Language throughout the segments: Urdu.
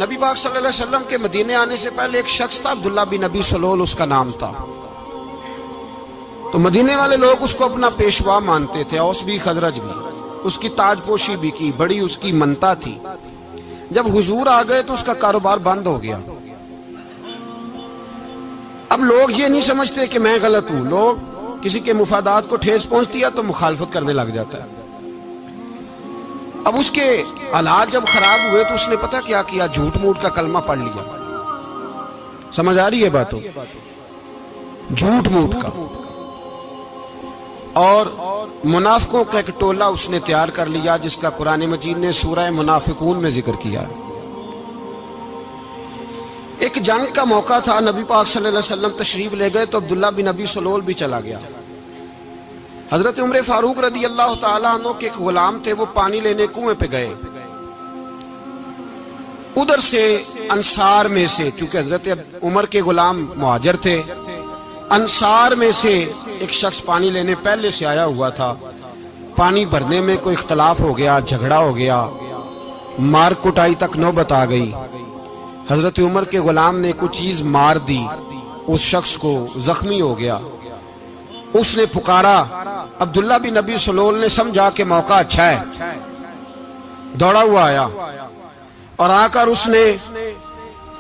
نبی پاک صلی اللہ علیہ وسلم کے مدینے آنے سے پہلے ایک شخص تھا، عبداللہ بن ابی سلول اس کا نام تھا۔ تو مدینے والے لوگ اس کو اپنا پیشوا مانتے تھے، اوس بھی خزرج بھی، اس کی تاج پوشی بھی کی، بڑی اس کی منتا تھی۔ جب حضور آ گئے تو اس کا کاروبار بند ہو گیا۔ اب لوگ یہ نہیں سمجھتے کہ میں غلط ہوں، لوگ کسی کے مفادات کو ٹھیس پہنچتی ہے تو مخالفت کرنے لگ جاتا ہے۔ اب اس کے حالات جب خراب ہوئے تو اس نے پتہ کیا کیا، جھوٹ موٹ کا کلمہ پڑھ لیا۔ سمجھ آ رہی ہے باتوں؟ جھوٹ موٹ کا، اور منافقوں کا ایک ٹولہ اس نے تیار کر لیا جس کا قرآن مجید نے سورہ منافقون میں ذکر کیا۔ ایک جنگ کا موقع تھا، نبی پاک صلی اللہ علیہ وسلم تشریف لے گئے تو عبداللہ بن ابی سلول بھی چلا گیا۔ حضرت عمر فاروق رضی اللہ تعالیٰ عنہ کے ایک غلام تھے، وہ پانی لینے کنویں پہ گئے۔ ادھر سے انصار میں سے، چونکہ حضرت عمر کے غلام مہاجر تھے، انصار میں سے ایک شخص پانی لینے پہلے سے آیا ہوا تھا۔ پانی بھرنے میں کوئی اختلاف ہو گیا، جھگڑا ہو گیا، مار کٹائی تک نوبت آ گئی۔ حضرت عمر کے غلام نے کچھ چیز مار دی، اس شخص کو زخمی ہو گیا۔ اس نے پکارا، عبداللہ بن ابی سلول نے سمجھا کہ موقع اچھا ہے، دوڑا ہوا آیا اور آ کر اس نے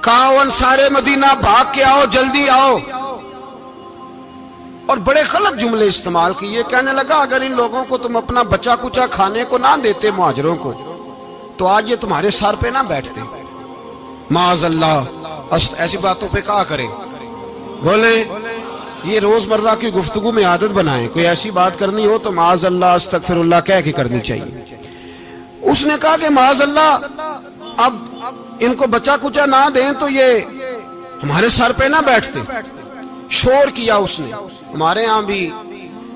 کہا، انصار مدینہ بھاگ کے آؤ، جلدی آؤ، اور بڑے غلط جملے استعمال کیے۔ کہنے لگا اگر ان لوگوں کو تم اپنا بچا کچا کھانے کو نہ دیتے مہاجروں کو تو آج یہ تمہارے سر پہ نہ بیٹھتے۔ معاذ اللہ، ایسی باتوں پہ کہا کرے، بولے یہ روزمرہ کی گفتگو میں عادت بنائیں، کوئی ایسی بات کرنی ہو تو معاذ اللہ استغفر اللہ کہہ کے کرنی چاہیے۔ اس نے کہا کہ معاذ اللہ اب ان کو بچا کچا نہ دیں تو یہ ہمارے سر پہ نہ بیٹھتے۔ شور کیا اس نے۔ ہمارے ہاں بھی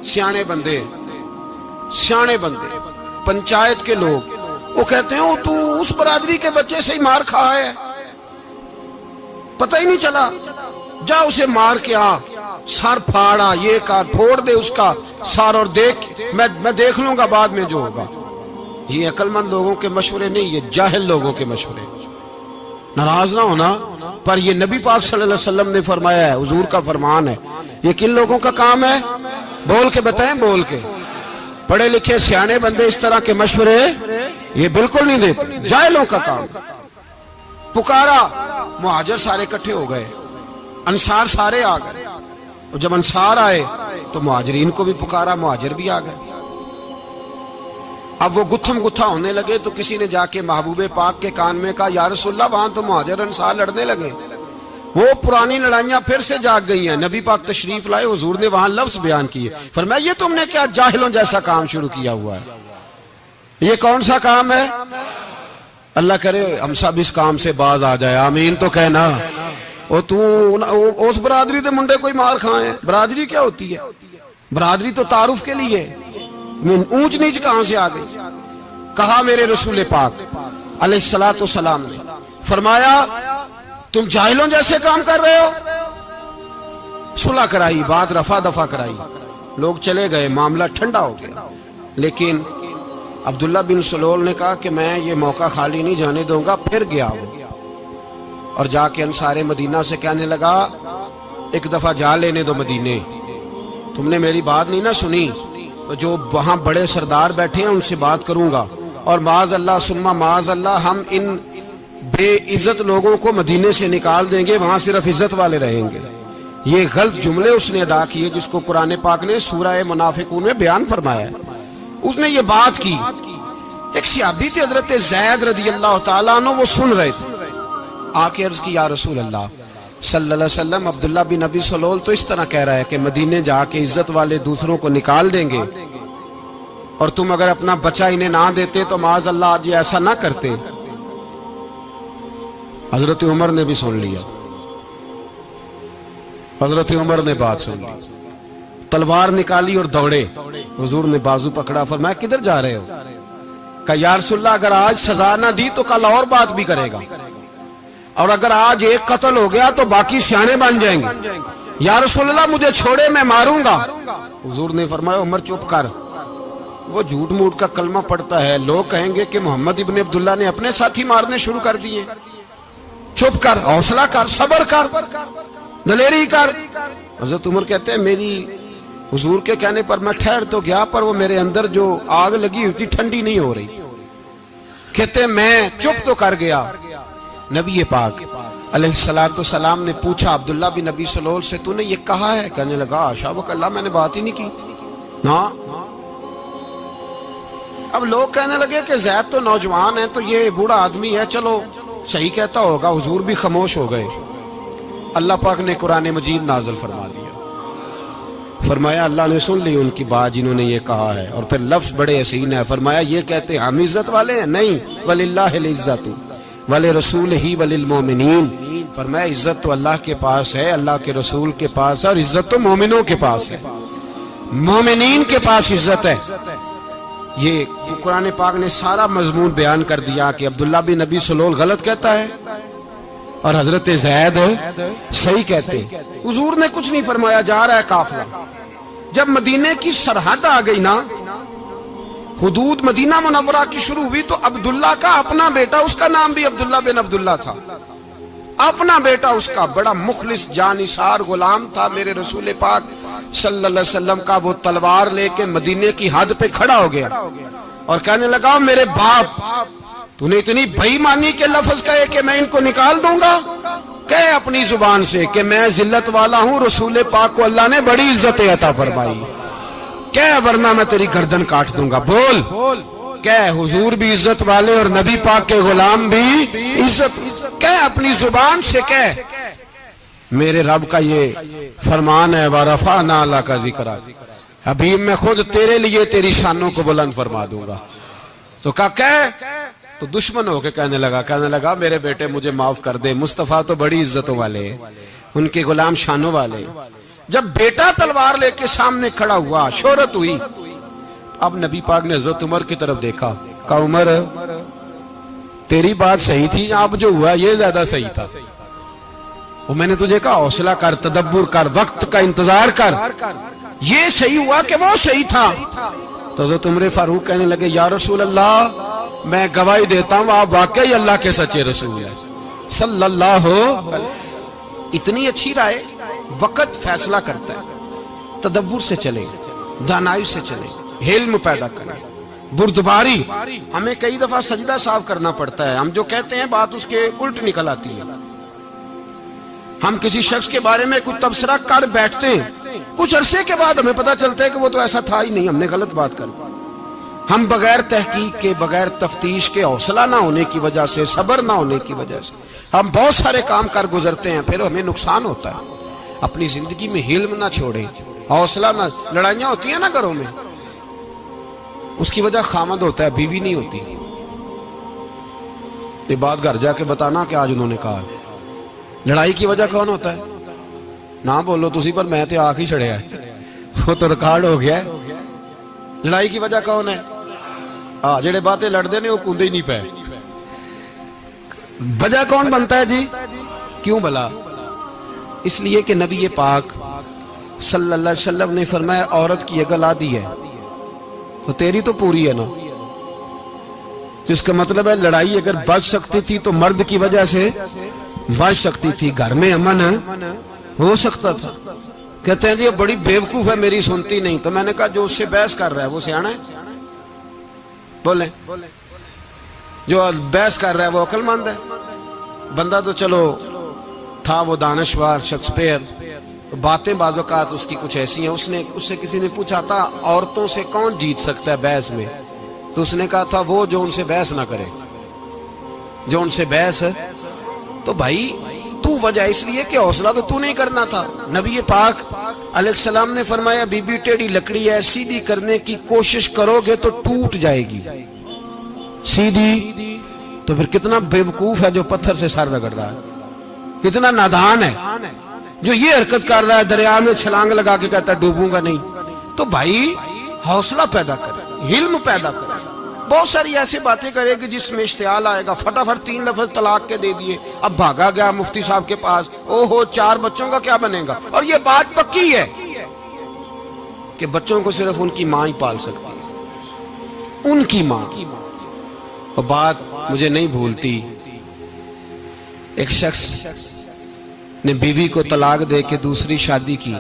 سیانے بندے پنچایت کے لوگ وہ کہتے ہیں تو اس برادری کے بچے سے ہی مار کھا ہے، پتہ ہی نہیں چلا، جا اسے مار کے آ، سر پھاڑا، یہ کار پھوڑ دے اس کا سر، اور دیکھ میں دیکھ لوں گا بعد میں جو ہوگا۔ یہ عقل مند لوگوں کے مشورے نہیں، یہ جاہل لوگوں کے مشورے۔ ناراض نہ ہونا، پر یہ نبی پاک صلی اللہ علیہ وسلم نے فرمایا ہے، حضور کا فرمان ہے۔ یہ کن لوگوں کا کام ہے؟ بول کے بتائیں، بول کے۔ پڑھے لکھے سیانے بندے اس طرح کے مشورے یہ بالکل نہیں دیتے، جاہلوں کا کام۔ پکارا، مہاجر سارے اکٹھے ہو گئے، انصار سارے آ گئے، اور جب انصار آئے تو مہاجرین کو بھی پکارا، مہاجر بھی آ گئے۔ اب وہ گتھم گتھا ہونے لگے تو کسی نے جا کے محبوب پاک کے کان میں کہا، یا رسول اللہ وہاں تو مہاجر انصار لڑنے لگے، وہ پرانی لڑائیاں پھر سے جاگ گئی ہیں۔ نبی پاک تشریف لائے، حضور نے وہاں لفظ بیان کیے، فرمایا یہ تم نے کیا جاہلوں جیسا کام شروع کیا ہوا ہے؟ یہ کون سا کام ہے؟ اللہ کرے ہم سب اس کام سے باز آ جائے، آمین تو کہنا۔ اس برادری دے منڈے کوئی مار کھائیں، برادری کیا ہوتی ہے؟ برادری تو تعارف کے لیے، اونچ نیچ کہاں سے آ گئی؟ کہا میرے رسول پاک علیہ الصلوۃ والسلام نے، فرمایا تم جاہلوں جیسے کام کر رہے ہو۔ صلح کرائی، بات رفع دفع کرائی، لوگ چلے گئے، معاملہ ٹھنڈا ہو گیا۔ لیکن عبداللہ بن سلول نے کہا کہ میں یہ موقع خالی نہیں جانے دوں گا۔ پھر گیا وہ اور جا کے انصار مدینہ سے کہنے لگا، ایک دفعہ جا لینے دو مدینے، تم نے میری بات نہیں نہ سنی، جو وہاں بڑے سردار بیٹھے ہیں ان سے بات کروں گا، اور معاذ اللہ ثم معاذ اللہ ہم ان بے عزت لوگوں کو مدینے سے نکال دیں گے، وہاں صرف عزت والے رہیں گے۔ یہ غلط جملے اس نے ادا کیے جس کو قرآن پاک نے سورہ منافقون میں بیان فرمایا ہے۔ اس نے یہ بات کی، ایک صحابی تھے حضرت زید رضی اللہ تعالیٰ عنہ، وہ سن رہے تھے، آ کے عرض کی، یا رسول اللہ صلی اللہ علیہ وسلم عبداللہ بن ابی سلول تو اس طرح کہہ رہا ہے کہ مدینے جا کے عزت والے دوسروں کو نکال دیں گے، اور تم اگر اپنا بچہ انہیں نہ دیتے تو معاذ اللہ آج یہ ایسا نہ کرتے۔ حضرت عمر نے بھی سن لیا، حضرت عمر نے بات سن لی، تلوار نکالی اور دوڑے۔ حضور نے بازو پکڑا، فرمایا کدھر جا رہے ہو؟ کہا یا رسول اللہ اگر آج سزا نہ دی تو کل اور بات بھی کرے گا، اور اگر آج ایک قتل ہو گیا تو باقی سیانے بن جائیں گے۔ یا رسول اللہ مجھے چھوڑے، میں ماروں گا۔ حضور نے فرمایا عمر چپ کر، وہ جھوٹ موٹ کا کلمہ پڑھتا ہے، لوگ کہیں گے کہ محمد ابن عبداللہ نے اپنے ساتھی مارنے شروع کر دیے۔ چپ کر، حوصلہ کر، صبر کر، دلیری کر۔ حضرت عمر کہتے ہیں میری حضور کے کہنے پر میں ٹھہر تو گیا، پر وہ میرے اندر جو آگ لگی ہوئی تھی ٹھنڈی نہیں ہو رہی۔ کہتے ہیں میں چپ تو کر گیا۔ نبی پاک علیہ السلام نے پوچھا عبداللہ بن ابی سلول سے تو نے یہ کہا ہے؟ کہنے لگا حاشا و کلا، میں نے بات ہی نہیں کی نا۔ اب لوگ کہنے لگے کہ زید تو نوجوان ہے تو یہ بوڑھا آدمی ہے، چلو صحیح کہتا ہوگا۔ حضور بھی خاموش ہو گئے۔ اللہ پاک نے قرآن مجید نازل فرما دیا، فرمایا اللہ نے سن لی ان کی بات جنہوں نے یہ کہا ہے، اور پھر لفظ بڑے حسین ہے، فرمایا یہ کہتے ہم عزت والے ہیں؟ نہیں، وللہ العزت ولرسولہ وللمؤمنین، فرمایا عزت تو اللہ کے پاس ہے، اللہ کے رسول کے پاس ہے، اور عزت تو مومنوں کے پاس ہے، مومنین کے پاس عزت ہے۔ یہ قرآن پاک نے سارا مضمون بیان کر دیا کہ عبداللہ بن ابی سلول غلط کہتا ہے اور حضرت زید صحیح کہتے ہیں۔ حضور نے کچھ نہیں فرمایا، جا رہا ہے قافلہ۔ جب مدینے کی سرحد آ گئی نا، حدود مدینہ منورہ کی شروع ہوئی، تو عبداللہ کا اپنا بیٹا، اس کا نام بھی عبداللہ بن عبداللہ تھا، اپنا بیٹا اس کا بڑا مخلص جانثار غلام تھا میرے رسول پاک صلی اللہ علیہ وسلم کا، وہ تلوار لے کے مدینے کی حد پہ کھڑا ہو گیا اور کہنے لگا میرے باپ تو نے اتنی بے ایمانی کے لفظ کہے کہ میں ان کو نکال دوں گا؟ کہے اپنی زبان سے کہ میں ذلت والا ہوں، رسول پاک کو اللہ نے بڑی عزت عطا فرمائی، کہے ورنہ میں تیری گردن کاٹ دوں گا۔ بول، کہے حضور بھی عزت والے اور نبی پاک کے غلام بھی عزت، کہے اپنی زبان سے، کہے میرے رب کا یہ فرمان ہے وَرَفَعْنَا لَكَ ذِكْرَكَ، حبیب میں خود تیرے لیے تیری شانوں کو بلند فرما دوں گا۔ تو کہا تو دشمن ہو کے کہنے لگا میرے بیٹے مجھے معاف کر دے، مصطفیٰ تو بڑی عزتوں والے ہیں، ان کے غلام شانوں والے۔ جب بیٹا تلوار لے کے سامنے کھڑا ہوا، شہرت ہوئی، اب نبی پاک نے حضرت عمر کی طرف دیکھا، کہا عمر تیری بات صحیح تھی، اب جو ہوا یہ زیادہ صحیح تھا، وہ میں نے تجھے کہا حوصلہ کر، تدبر کر، وقت کا انتظار کر، یہ صحیح ہوا کہ وہ صحیح تھا۔ تو حضرت عمر فاروق کہنے لگے یا رسول اللہ میں گواہی دیتا ہوں آپ واقعی اللہ کے سچے رسول ہیں صلی اللہ علیہ۔ اتنی اچھی رائے، وقت فیصلہ کرتا ہے، تدبر سے چلے، دانائی سے چلے، علم پیدا کریں، بردباری۔ ہمیں کئی دفعہ سجدہ صاف کرنا پڑتا ہے، ہم جو کہتے ہیں بات اس کے الٹ نکل آتی ہے۔ ہم کسی شخص کے بارے میں کچھ تبصرہ کر بیٹھتے ہیں، کچھ عرصے کے بعد ہمیں پتہ چلتا ہے کہ وہ تو ایسا تھا ہی نہیں، ہم نے غلط بات کر۔ ہم بغیر تحقیق کے، بغیر تفتیش کے، حوصلہ نہ ہونے کی وجہ سے، صبر نہ ہونے کی وجہ سے ہم بہت سارے کام کر گزرتے ہیں، پھر ہمیں نقصان ہوتا ہے۔ اپنی زندگی میں حلم نہ چھوڑیں، حوصلہ نہ، لڑائیاں ہوتی ہیں نا گھروں میں، اس کی وجہ خامد ہوتا ہے، بیوی نہیں ہوتی۔ یہ بات گھر جا کے بتانا کہ آج انہوں نے کہا لڑائی کی وجہ کون ہوتا ہے؟ نہ بولو تسی، پر میں تے آنکھ ہی چھڑیا ہے، وہ تو ریکارڈ ہو گیا ہے۔ لڑائی کی وجہ کون ہے؟ جڑے باتیں لڑتے ہیں وہ کندے ہی نہیں پے۔ وجہ کون بنتا ہے جی؟ کیوں بلا؟ اس لیے کہ نبی پاک صلی اللہ علیہ وسلم نے فرمایا عورت کی اگر آدھی ہے تو تیری تو پوری ہے نا، جس کا مطلب ہے لڑائی اگر بچ سکتی تھی تو مرد کی وجہ سے بچ سکتی تھی، گھر میں امن ہو سکتا تھا۔ کہتے ہیں جی بڑی بیوقوف ہے، میری سنتی نہیں۔ تو میں نے کہا جو اس سے بحث کر رہا ہے وہ سیانا ہے؟ بولیں، جو بحث کر رہا ہے وہ عقل مند ہے؟ بندہ تو چلو تھا وہ دانشور شیکسپیئر، باتیں بعض اوقات اس کی کچھ ایسی ہیں۔ اس سے کسی نے پوچھا تھا عورتوں سے کون جیت سکتا ہے بحث میں، تو اس نے کہا تھا وہ جو ان سے بحث نہ کرے، جو ان سے بحث۔ تو بھائی تو وجہ اس لیے کہ حوصلہ تو نہیں کرنا تھا۔ نبی پاک علیہ السلام نے فرمایا بی بی ٹیڑھی لکڑی ہے، سیدھی کرنے کی کوشش کرو گے تو ٹوٹ جائے گی سیدھی۔ تو پھر کتنا بیوقوف ہے جو پتھر سے سر رگڑ رہا ہے، کتنا نادان ہے جو یہ حرکت کر رہا ہے، دریا میں چھلانگ لگا کے کہتا ہے ڈوبوں گا نہیں۔ تو بھائی حوصلہ پیدا کرے، علم پیدا کرے۔ بہت ساری ایسی باتیں کرے گی جس میں اشتعال آئے گا، فٹافٹ 3 لفظ طلاق کے دے دیے، اب بھاگا گیا مفتی صاحب کے پاس، اوہو 4 بچوں کا کیا بنے گا۔ اور یہ بات پکی ہے کہ بچوں کو صرف ان کی ماں ہی پال سکتی ہے، ان کی ماں۔ اور بات مجھے نہیں بھولتی، ایک شخص نے بیوی کو طلاق دے کے دوسری شادی کی.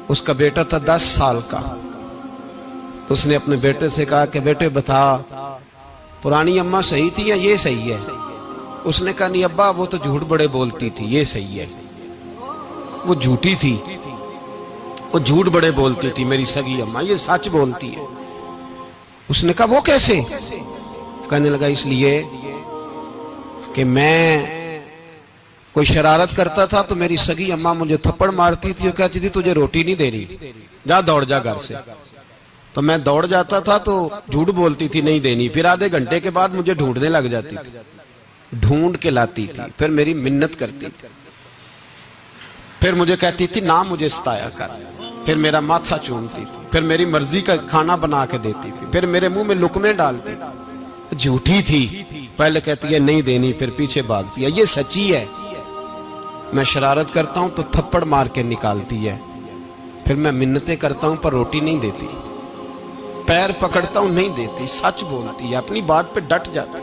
اس کا بیٹا تھا 10 سال کا. تو اس نے اپنے بیٹے سے کہا کہ بیٹے بتا پرانی اماں صحیح تھی یا یہ صحیح ہے؟ اس نے کہا نہیں ابا وہ تو جھوٹ بڑے بولتی تھی، یہ صحیح ہے. وہ جھوٹی تھی، وہ جھوٹ بڑے بولتی تھی میری سگی اماں، یہ سچ بولتی ہے. اس نے کہا وہ کیسے؟ کہنے لگا اس لیے کہ میں کوئی شرارت کرتا تھا تو میری سگی اماں مجھے تھپڑ مارتی تھی اور کہتی تھی تجھے روٹی نہیں دے رہی، جا دوڑ جا گھر سے. تو میں دوڑ جاتا تھا تو جھوٹ بولتی تھی نہیں دینی، پھر آدھے گھنٹے کے بعد مجھے ڈھونڈنے لگ جاتی تھی، ڈھونڈ کے لاتی تھی، پھر میری منت کرتی تھی، پھر مجھے کہتی تھی نہ مجھے ستایا کر، پھر میرا ماتھا چومتی تھی، پھر میری مرضی کا کھانا بنا کے دیتی تھی، پھر میرے منہ میں لقمے ڈالتی تھی. جھوٹی تھی، پہلے کہتی ہے نہیں دینی، پھر پیچھے بھاگتی ہے. یہ سچی ہے، میں شرارت کرتا ہوں تو تھپڑ مار کے نکالتی ہے، پھر میں منتیں کرتا ہوں پر روٹی نہیں دیتی، پیر پکڑتا ہوں نہیں دیتی. سچ بولتی ہے، اپنی بات پہ ڈٹ جاتی.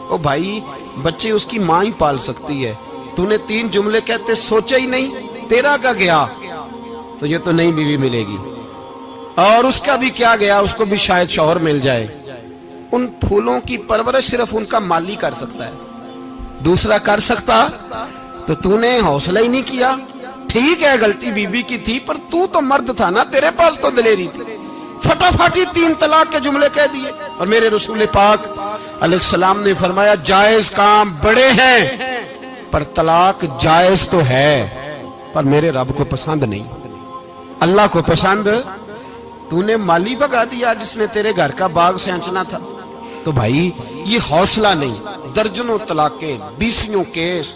او بھائی بچے اس کی ماں ہی پال سکتی ہے، تو نے 3 جملے کہتے سوچا ہی نہیں، تیرا کا گیا تو یہ تو نئی بیوی ملے گی، اور اس کا بھی کیا گیا، اس کو بھی شاید شوہر مل جائے. ان پھولوں کی پرورش صرف ان کا مالی کر سکتا ہے، دوسرا کر سکتا؟ تو نے حوصلہ ہی نہیں کیا. ٹھیک ہے غلطی بی بی کی تھی، پر تو مرد تھا نا، تیرے پاس تو دلیری تھی. فٹافٹی 3 طلاق کے جملے کہہ دیے. اور میرے رسول پاک علیہ السلام نے فرمایا جائز کام بڑے ہیں، پر طلاق جائز تو ہے پر میرے رب کو پسند نہیں، اللہ کو پسند. تو نے مالی بگا دیا جس نے تیرے گھر کا باغ سینچنا تھا. تو بھائی یہ حوصلہ نہیں. درجنوں طلاقیں، 20 کیس،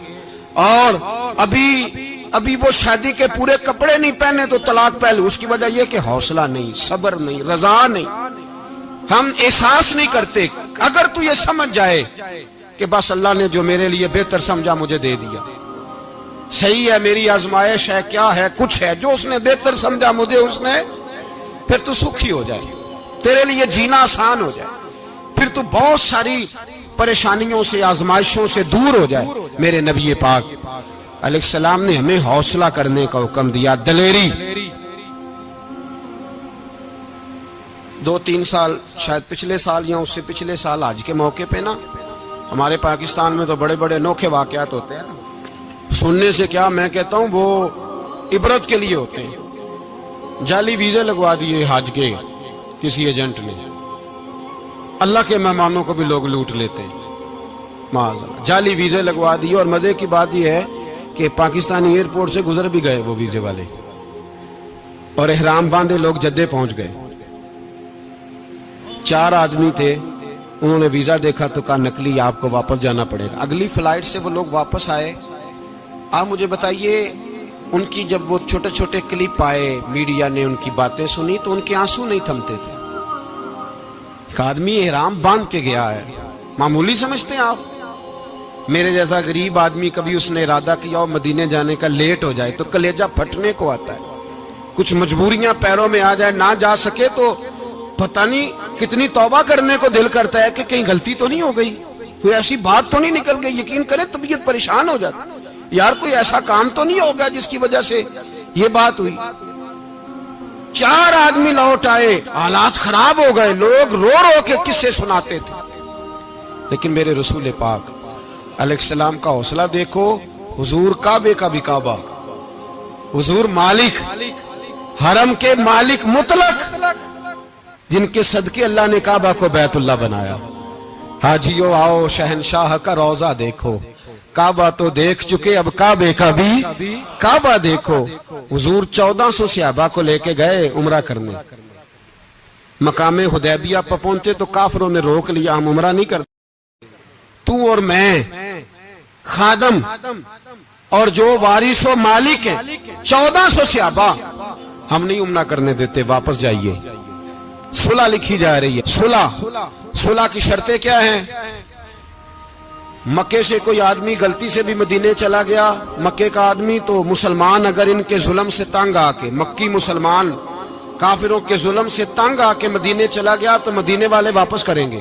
اور ابھی وہ شادی کے پورے کپڑے نہیں پہنے تو طلاق پہلے. اس کی وجہ یہ کہ حوصلہ نہیں، صبر نہیں، رضا نہیں، ہم احساس نہیں کرتے. اگر تو یہ سمجھ جائے کہ بس اللہ نے جو میرے لیے بہتر سمجھا مجھے دے دیا، صحیح ہے میری آزمائش ہے، کیا ہے کچھ ہے جو اس نے بہتر سمجھا مجھے اس نے، پھر تو سکھی ہو جائے، تیرے لیے جینا آسان ہو جائے، پھر تو بہت ساری پریشانیوں سے آزمائشوں سے دور ہو جائے. میرے نبی پاک علیہ السلام نے ہمیں حوصلہ کرنے کا حکم دیا، دلیری. 2-3 سال شاید پچھلے سال یا اس سے پچھلے سال حج کے موقع پہ نا ہمارے پاکستان میں تو بڑے بڑے انوکھے واقعات ہوتے ہیں. سننے سے کیا میں کہتا ہوں وہ عبرت کے لیے ہوتے ہیں. جعلی ویزے لگوا دیے حج کے کسی ایجنٹ نے، اللہ کے مہمانوں کو بھی لوگ لوٹ لیتے ہیں. جعلی ویزے لگوا دیے، اور مزے کی بات یہ ہے کہ پاکستانی ایئرپورٹ سے گزر بھی گئے وہ ویزے والے، اور احرام باندھے لوگ جدے پہنچ گئے. 4 آدمی تھے، انہوں نے ویزا دیکھا تو کہا نقلی آپ کو واپس جانا پڑے گا. اگلی فلائٹ سے وہ لوگ واپس آئے. آپ مجھے بتائیے ان کی جب وہ چھوٹے چھوٹے کلپ آئے، میڈیا نے ان کی باتیں سنی تو ان کے آنسو نہیں تھمتے تھے. ایک آدمی احرام باندھ کے گیا ہے، معمولی سمجھتے ہیں آپ؟ میرے جیسا غریب آدمی کبھی اس نے ارادہ کیا اور مدینے جانے کا لیٹ ہو جائے تو کلیجہ پھٹنے کو آتا ہے. کچھ مجبوریاں پیروں میں آ جائے، نہ جا سکے تو پتہ نہیں کتنی توبہ کرنے کو دل کرتا ہے کہ کہیں غلطی تو نہیں ہو گئی، کوئی ایسی بات تو نہیں نکل گئی. یقین کریں طبیعت پریشان ہو جاتی، یار کوئی ایسا کام تو نہیں ہوگا جس کی وجہ سے یہ بات ہوئی. 4 آدمی لوٹ آئے، حالات خراب ہو گئے، لوگ رو رو کے قصے سناتے تھے. لیکن میرے رسول پاک علیہ السلام کا حوصلہ دیکھو. حضور کعبے کا بھی کعبہ، حضور مالک، حرم کے مالک مطلق، جن کے صدقے اللہ نے کعبہ کو بیت اللہ بنایا. حاجیو آؤ شہنشاہ کا روضہ دیکھو، کعبہ تو دیکھ چکے اب کعبے کا بھی کعبہ دیکھو. حضور 1400 صحابہ کو لے کے گئے عمرہ کرنے. مقام حدیبیہ پر پہنچے تو کافروں نے روک لیا، ہم عمرہ نہیں کرتے. تو اور میں خادم اور جو وارث و مالک ہیں 1400 صحابہ، ہم نہیں عمرہ کرنے دیتے، واپس جائیے. صلح لکھی جا رہی ہے. صلح کی شرطیں کیا ہیں؟ مکے سے کوئی آدمی غلطی سے بھی مدینے چلا گیا، مکے کا آدمی، تو مسلمان اگر ان کے ظلم سے تنگ آ کے، مکی مسلمان کافروں کے ظلم سے تنگ آ کے مدینے چلا گیا تو مدینے والے واپس کریں گے.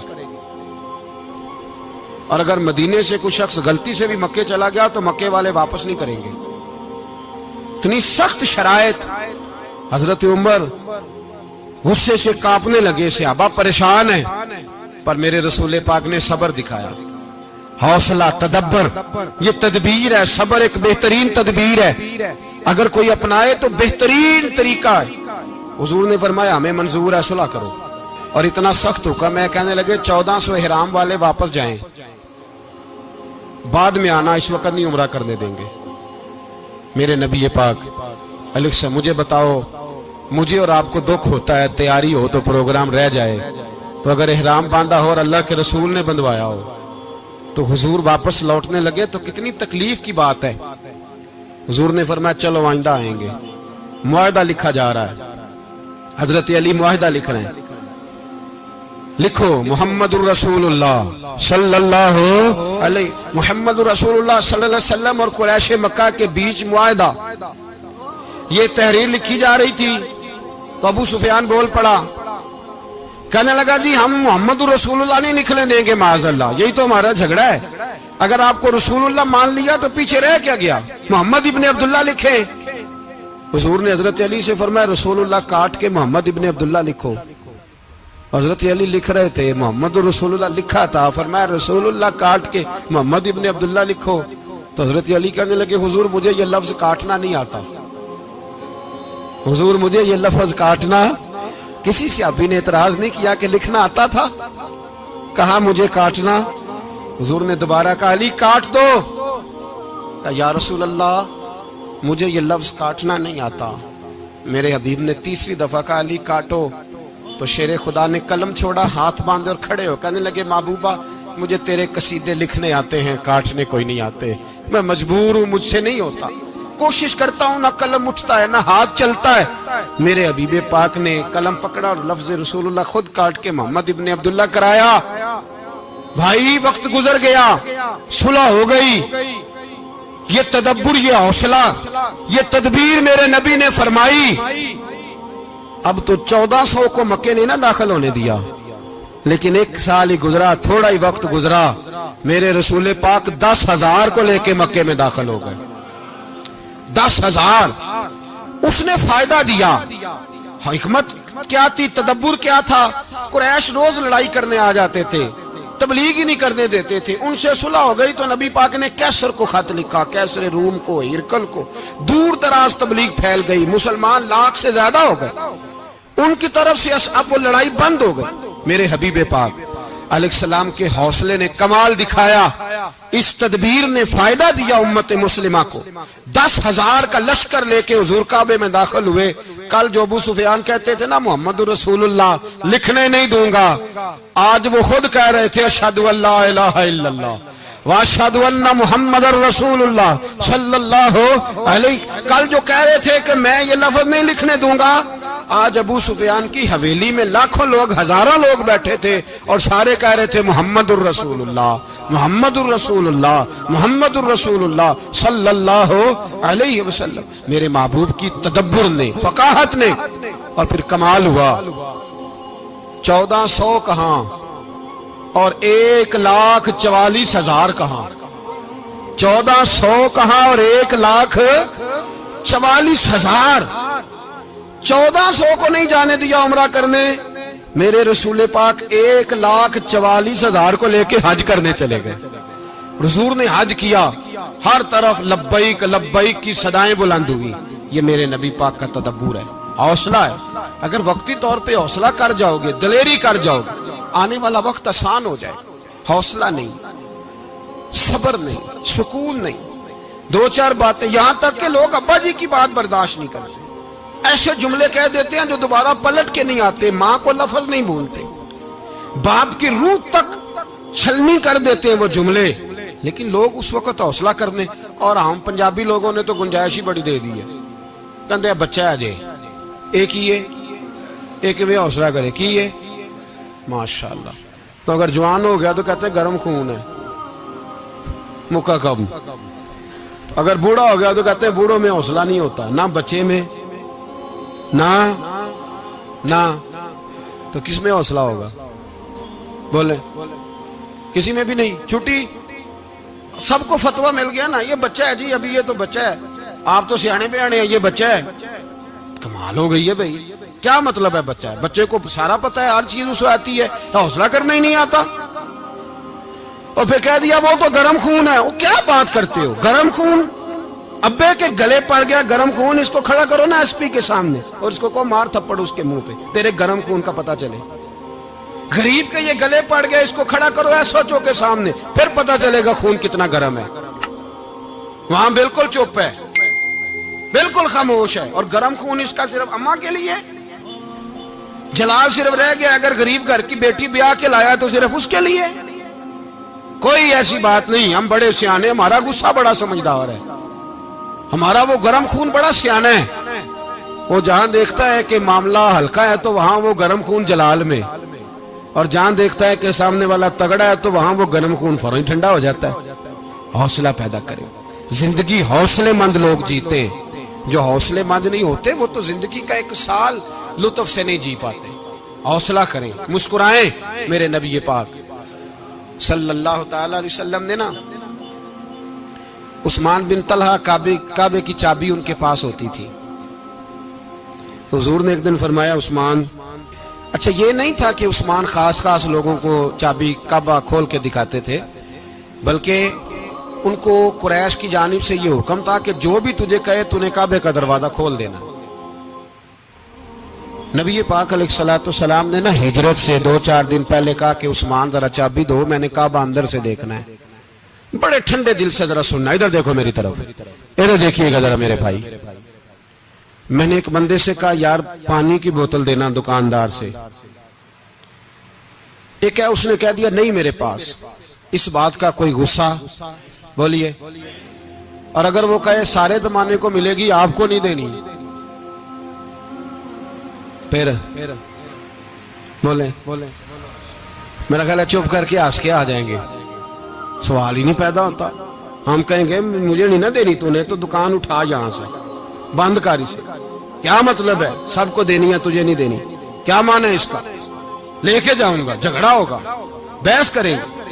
اور اگر مدینے سے کوئی شخص غلطی سے بھی مکے چلا گیا تو مکے والے واپس نہیں کریں گے. اتنی سخت شرائط. حضرت عمر غصے سے کانپنے لگے, صحابہ پریشان ہیں, پر میرے رسول پاک نے صبر دکھایا, حوصلہ, تدبر. یہ تدبیر ہے, صبر ایک بہترین تدبیر ہے, اگر کوئی اپنائے تو بہترین طریقہ ہے. حضور نے فرمایا ہمیں منظور ہے, صلح کرو. اور اتنا سخت حکم ہے, کہنے لگے 1400 احرام والے واپس جائیں, بعد میں آنا, اس وقت نہیں عمرہ کرنے دیں گے. میرے نبی پاک علیہ السلام, مجھے بتاؤ, مجھے اور آپ کو دکھ ہوتا ہے تیاری ہو تو پروگرام رہ جائے, تو اگر احرام باندھا ہو اور اللہ کے رسول نے بندھوایا ہو تو حضور واپس لوٹنے لگے تو کتنی تکلیف کی بات ہے. حضور نے فرمایا چلو آئندہ آئیں گے. معاہدہ لکھا جا رہا ہے, حضرت علی معاہدہ لکھ رہے ہیں, لکھو محمد الرسول اللہ صلی اللہ علیہ, محمد الرسول اللہ صلی اللہ علیہ وسلم اور قریش مکہ کے بیچ معاہدہ. یہ تحریر لکھی جا رہی تھی تو ابو سفیان بول پڑا, کہنے لگا جی ہم محمد الرسول اللہ نہیں نکلنے دیں گے معاذ اللہ, یہی تو ہمارا جھگڑا ہے. اگر آپ کو رسول اللہ مان لیا تو پیچھے رہ کیا گیا, محمد ابن عبداللہ لکھیں. حضور نے حضرت علی سے فرمایا رسول اللہ کاٹ کے محمد ابن عبداللہ لکھو. حضرت علی لکھ رہے تھے, محمد رسول اللہ لکھا تھا, فرمایا رسول اللہ کاٹ کے محمد ابن عبداللہ لکھو. تو حضرت علی کہنے لگے حضور مجھے یہ لفظ کاٹنا نہیں آتا, حضور مجھے یہ لفظ کاٹنا. کسی صحابی نے اعتراض نہیں کیا کہ لکھنا آتا تھا, کہا مجھے کاٹنا. حضور نے دوبارہ کہا علی کاٹ دو. کہا یا رسول اللہ مجھے یہ لفظ کاٹنا نہیں آتا. میرے حبیب نے تیسری دفعہ کہا علی کاٹو. تو شیر خدا نے قلم چھوڑا, ہاتھ باندھے اور کھڑے ہو کہنے لگے محبوبہ مجھے تیرے قصیدے لکھنے آتے ہیں, کاٹنے کوئی نہیں آتے. میں مجبور ہوں, مجھ سے نہیں ہوتا, کوشش کرتا ہوں, نہ قلم اٹھتا ہے نہ ہاتھ چلتا ہے. میرے حبیب پاک نے قلم پکڑا اور لفظ رسول اللہ خود کاٹ کے محمد ابن عبداللہ کرایا. بھائی وقت گزر گیا, صلح ہو گئی. یہ تدبر, یہ حوصلہ, یہ تدبیر میرے نبی نے فرمائی. اب تو 1400 کو مکے نے نہ داخل ہونے دیا, لیکن ایک سال ہی گزرا, تھوڑا ہی وقت گزرا, میرے رسول پاک 10,000 کو لے کے مکے میں داخل ہو گئے. 10,000. اس نے فائدہ دیا. حکمت کیا تھی, تدبر کیا تھا؟ قریش روز لڑائی کرنے آ جاتے تھے, تبلیغ ہی نہیں کرنے دیتے تھے. ان سے صلح ہو گئی تو نبی پاک نے کیسر کو خط لکھا, کیسر روم کو, ہرکل کو. دور دراز تبلیغ پھیل گئی, مسلمان 100,000 سے زیادہ ہو گئے. ان کی طرف سے اب وہ لڑائی بند ہو گئی. میرے حبیب پاک علیہ السلام کے حوصلے نے کمال دکھایا, اس تدبیر نے فائدہ دیا امت مسلمہ کو. 10,000 کا لشکر لے کے حضور کعبے میں داخل ہوئے. کل جو ابو سفیان کہتے تھے نا محمد رسول اللہ لکھنے نہیں دوں گا, آج وہ خود کہہ رہے تھے اشہد ان لا الہ الا اللہ واشہد ان محمد رسول اللہ صلی اللہ علیہ. کل جو کہہ رہے تھے کہ میں یہ لفظ نہیں لکھنے دوں گا, آج ابو سفیان کی حویلی میں لاکھوں لوگ, ہزاروں لوگ بیٹھے تھے اور سارے کہہ رہے تھے محمد الرسول اللہ, محمد الرسول اللہ, محمد الرسول اللہ صلی اللہ علیہ وسلم. میرے محبوب کی تدبر نے, فقاہت نے, اور پھر کمال ہوا. 1400 کہاں اور 1,44,000 کہاں, 1400 کہاں اور 1,44,000. 1400 کو نہیں جانے دیا عمرہ کرنے. میرے رسول پاک 1,44,000 کو لے کے حج کرنے چلے گئے. حضور نے حج کیا, ہر طرف لبیک لبیک کی صدائیں بلند ہوئی. یہ میرے نبی پاک کا تدبر ہے, حوصلہ ہے. اگر وقتی طور پہ حوصلہ کر جاؤ گے, دلیری کر جاؤ گے, آنے والا وقت آسان ہو جائے. حوصلہ نہیں, صبر نہیں, سکون نہیں, 2-4 باتیں, یہاں تک کہ لوگ ابا جی کی بات برداشت نہیں کرتے, ایسے جملے کہہ دیتے ہیں جو دوبارہ پلٹ کے نہیں آتے. ماں کو لفظ نہیں بولتے, باپ کی روح تک چھلنی کر دیتے ہیں وہ جملے. لیکن لوگ اس وقت حوصلہ کرنے, اور ہم پنجابی لوگوں نے تو گنجائش ہی بڑی دے دی ہے. کہتے ہیں بچہ ہے جے ایک ہی ہے, ایک میں حوصلہ کرے کی ہے ماشاءاللہ. تو اگر جوان ہو گیا تو کہتے ہیں گرم خون ہے, مکہ کب. اگر بوڑھا ہو گیا تو کہتے ہیں بوڑھوں میں حوصلہ نہیں ہوتا, نہ بچے میں نہ تو کس میں حوصلہ ہوگا؟ بولیں کسی میں بھی نہیں. چھٹی سب کو فتویٰ مل گیا نا, یہ بچہ ہے جی, ابھی یہ تو بچہ ہے, آپ تو سیانے بیانے ہیں, یہ بچہ ہے. کمال ہو گئی ہے بھائی, کیا مطلب ہے بچہ ہے؟ بچے کو سارا پتہ ہے, ہر چیز اسے آتی ہے, حوصلہ کرنا ہی نہیں آتا. اور پھر کہہ دیا وہ تو گرم خون ہے. وہ کیا بات کرتے ہو, گرم خون؟ ابے کے گلے پڑ گیا گرم خون, اس کو کھڑا کرو نا ایس پی کے سامنے اور اس کو مار تھپڑ اس کے منہ پہ, تیرے گرم خون کا پتہ چلے. غریب کے یہ گلے پڑ گیا, اس کو کھڑا کرو ایس ایچ او کے سامنے, پھر پتہ چلے گا خون کتنا گرم ہے. وہاں بالکل چپ ہے, بالکل خاموش ہے. اور گرم خون اس کا صرف اماں کے لیے, جلال صرف رہ گیا اگر غریب گھر کی بیٹی بیاہ کے لایا تو صرف اس کے لیے. کوئی ایسی بات نہیں, ہم بڑے سیانے, ہمارا غصہ بڑا سمجھدار ہے, ہمارا وہ گرم خون بڑا سیانا ہے. وہ جہاں دیکھتا ہے کہ معاملہ ہلکا ہے تو وہاں وہ گرم خون جلال میں, اور جہاں دیکھتا ہے کہ سامنے والا تگڑا ہے تو وہاں وہ گرم خون فوراً ٹھنڈا ہو جاتا ہے. حوصلہ پیدا کریں. زندگی حوصلے مند لوگ جیتے ہیں, جو حوصلے مند نہیں ہوتے وہ تو زندگی کا ایک سال لطف سے نہیں جی پاتے. حوصلہ کریں, مسکرائیں. میرے نبی پاک صلی اللہ تعالی علیہ وسلم نے نا عثمان بن طلحہ, کعبے کی چابی ان کے پاس ہوتی تھی, تو حضور نے ایک دن فرمایا عثمان, اچھا یہ نہیں تھا کہ عثمان خاص لوگوں کو چابی کعبہ کھول کے دکھاتے تھے, بلکہ ان کو قریش کی جانب سے یہ حکم تھا کہ جو بھی تجھے کہے تو نے کعبے کا دروازہ کھول دینا. نبی پاک علیہ الصلوۃ والسلام نے نا ہجرت سے 2-4 دن پہلے کہا کہ عثمان ذرا چابی دو, میں نے کعبہ اندر سے دیکھنا ہے. بڑے ٹھنڈے دل سے ذرا سننا, ادھر دیکھو میری طرف, ادھر دیکھیے گا ذرا میرے بھائی. میں نے ایک بندے سے کہا یار پانی کی بوتل دینا دکاندار سے, ایک ہے اس نے کہہ دیا نہیں میرے پاس. اس بات کا کوئی غصہ بولیے, اور اگر وہ کہے سارے زمانے کو ملے گی آپ کو نہیں دینی, پھر بولیں میرا خیال ہے چپ کر کے ہنس کے آ جائیں گے, سوال ہی نہیں پیدا ہوتا. ہم کہیں گے مجھے نہیں نہ دینی, تو نے تو دکان اٹھا یہاں سے, بند کاری سے. کیا مطلب ہے سب کو دینی ہے تجھے نہیں دینی, کیا معنی ہے اس کا؟ لے کے جاؤں گا, جھگڑا ہوگا, بحث کریں گے.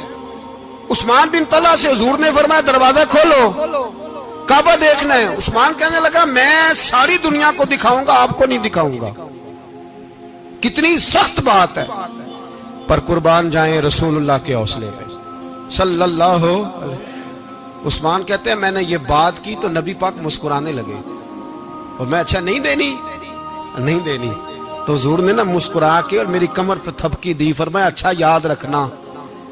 عثمان بن طلحہ سے حضور نے فرمایا دروازہ کھولو, کعبہ دیکھنا ہے. عثمان کہنے لگا میں ساری دنیا کو دکھاؤں گا, آپ کو نہیں دکھاؤں گا. کتنی سخت بات ہے, پر قربان جائیں رسول اللہ کے حوصلے پہ صلی اللہ علیہ. عثمان کہتے ہیں میں نے یہ بات کی تو نبی پاک مسکرانے لگے, اور میں اچھا نہیں دینی, تو حضور نے نا مسکرا کے اور میری کمر پہ تھپکی دی, فرمایا اچھا یاد رکھنا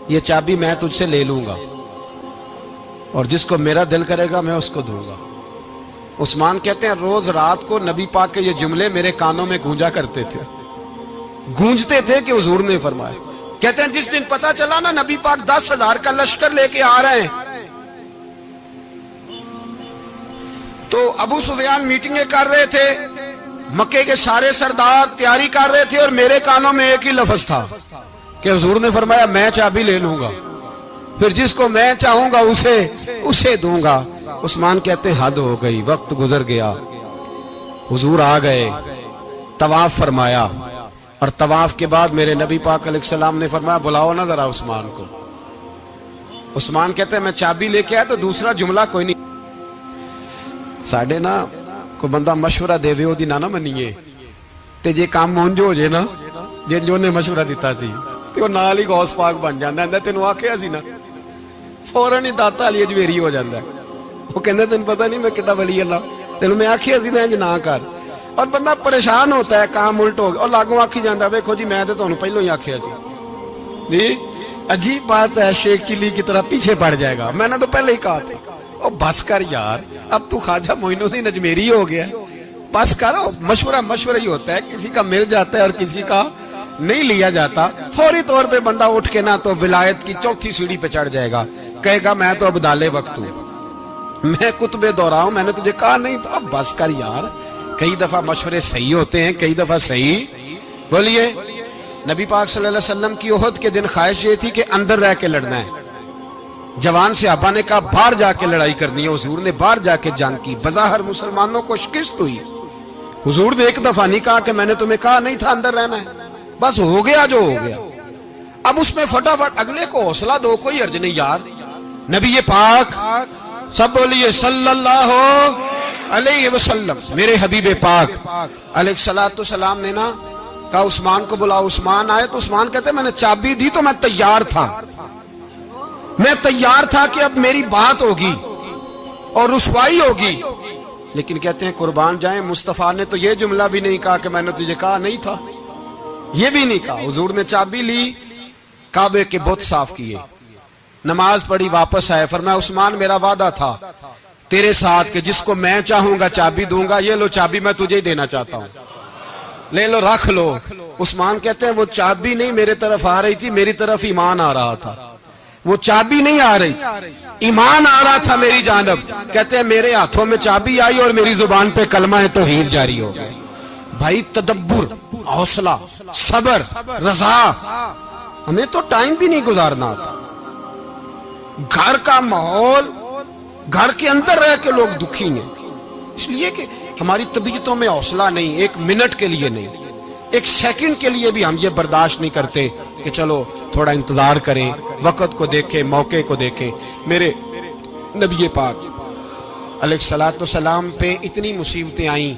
یہ چابی میں تجھ سے لے لوں گا, اور جس کو میرا دل کرے گا میں اس کو دوں گا. عثمان کہتے ہیں روز رات کو نبی پاک کے یہ جملے میرے کانوں میں گونجتے تھے کہ حضور نے فرمایا. کہتے ہیں جس دن پتا چلا نا نبی پاک 10,000 کا لشکر لے کے آ رہے ہیں, تو ابو سفیان میٹنگیں کر رہے تھے, مکے کے سارے سردار تیاری کر رہے تھے, اور میرے کانوں میں ایک ہی لفظ تھا کہ حضور نے فرمایا میں چابی لے لوں گا, پھر جس کو میں چاہوں گا اسے دوں گا. عثمان کہتے ہیں حد ہو گئی, وقت گزر گیا, حضور آ گئے, طواف فرمایا, اور طواف کے بعد میرے نبی پاک علیہ السلام نے فرمایا بلاؤ نا ذرا عثمان کو. عثمان کہتے ہیں میں چابی لے کے آیا تو دوسرا جملہ کوئی نہیں. ساڑھے نا کوئی بندہ مشورہ دے وے دی نہ منیے, تے جے کام مونجو ہو جے نا, جو نے مشورہ دیتا سی تے وہ نال ہی غوث پاک بن جاندا ہے. تینوں آکھیا سی نا, فوراً ہی داتا علی اجمیری ہو جاندا ہے. وہ کہندا تینوں پتہ نہیں میں کڈا ولی اللہ, تینوں میں آکھیا سی میں انج نہ کر, اور بندہ پریشان ہوتا ہے, کام الٹ ہو گیا, اور لاگوں آکھی جاندا ویکھو جی میں تے تانوں پہلو ہی آکھیا سی. جی عجیب بات ہے, شیخ چلی کی طرح پیچھے پڑ جائے گا, میں نے تو پہلے ہی کہا تھا. او بس کر یار, اب تو خواجہ معین الدین اجمیری ہو گیا, بس کرو. مشورہ ہی ہوتا ہے, کسی کا مل جاتا ہے اور کسی کا نہیں لیا جاتا. فوری طور پہ بندہ اٹھ کے نا تو ولایت کی 4تھی سیڑھی پہ چڑھ جائے گا, کہے گا میں تو ابدال وقت ہوں, میں کتب دورہ ہوں, میں نے تجھے کہا نہیں تھا. اب بس کر یار, کئی دفعہ مشورے صحیح ہوتے ہیں, کئی دفعہ صحیح. بولیے. نبی پاک صلی اللہ علیہ وسلم کی احد کے دن خواہش یہ تھی کہ اندر رہ کے لڑنا ہے. جوان صحابہ نے کہا باہر جا کے لڑائی کرنی ہے, حضور نے باہر جا کے جنگ کی. بظاہر مسلمانوں کو شکست ہوئی, حضور نے ایک دفعہ نہیں کہا کہ میں نے تمہیں کہا نہیں تھا اندر رہنا ہے, بس ہو گیا جو ہو گیا. اب اس میں فٹافٹ اگلے کو حوصلہ دو، کوئی عرض نہیں یار، نبی پاک سب بولیے صلی اللہ علیہ وسلم، میرے حبیب پاک علیہ الصلوۃ والسلام نے نا کہا عثمان کو بلاؤ. عثمان آئے تو عثمان کہتے میں نے چابی دی تو میں تیار تھا، میں تیار تھا کہ اب میری بات ہوگی اور رسوائی ہوگی. لیکن کہتے ہیں قربان جائیں مصطفیٰ نے تو یہ جملہ بھی نہیں کہا کہ میں نے تجھے کہا نہیں تھا، یہ بھی نہیں کہا. حضور نے چابی لی، کعبے کے بت صاف کیے، نماز پڑھی، واپس آئے. فرمایا عثمان میرا وعدہ تھا تیرے ساتھ کہ جس کو میں چاہوں گا چابی دوں گا، یہ لو چابی میں تجھے ہی دینا چاہتا ہوں، لے لو رکھ لو. عثمان کہتے ہیں وہ چابی نہیں میرے طرف آ رہی تھی، میری طرف ایمان آ رہا تھا. وہ چابی نہیں آ رہی، ایمان آ رہا تھا میری جانب. کہتے ہیں میرے ہاتھوں میں چابی آئی اور میری زبان پہ کلمہ توحید جاری ہو گئی. بھائی تدبر، حوصلہ، صبر، رضا، ہمیں تو ٹائم بھی نہیں گزارنا ہوتا. گھر کا ماحول، گھر کے اندر رہ کے لوگ دکھی ہیں، اس لیے کہ ہماری طبیعتوں میں حوصلہ نہیں، ایک منٹ کے لیے نہیں، ایک سیکنڈ کے لیے بھی ہم یہ برداشت نہیں کرتے کہ چلو تھوڑا انتظار کریں، وقت کو دیکھیں، موقع کو دیکھیں. میرے نبی پاک علیہ الصلوۃ والسلام پہ اتنی مصیبتیں آئیں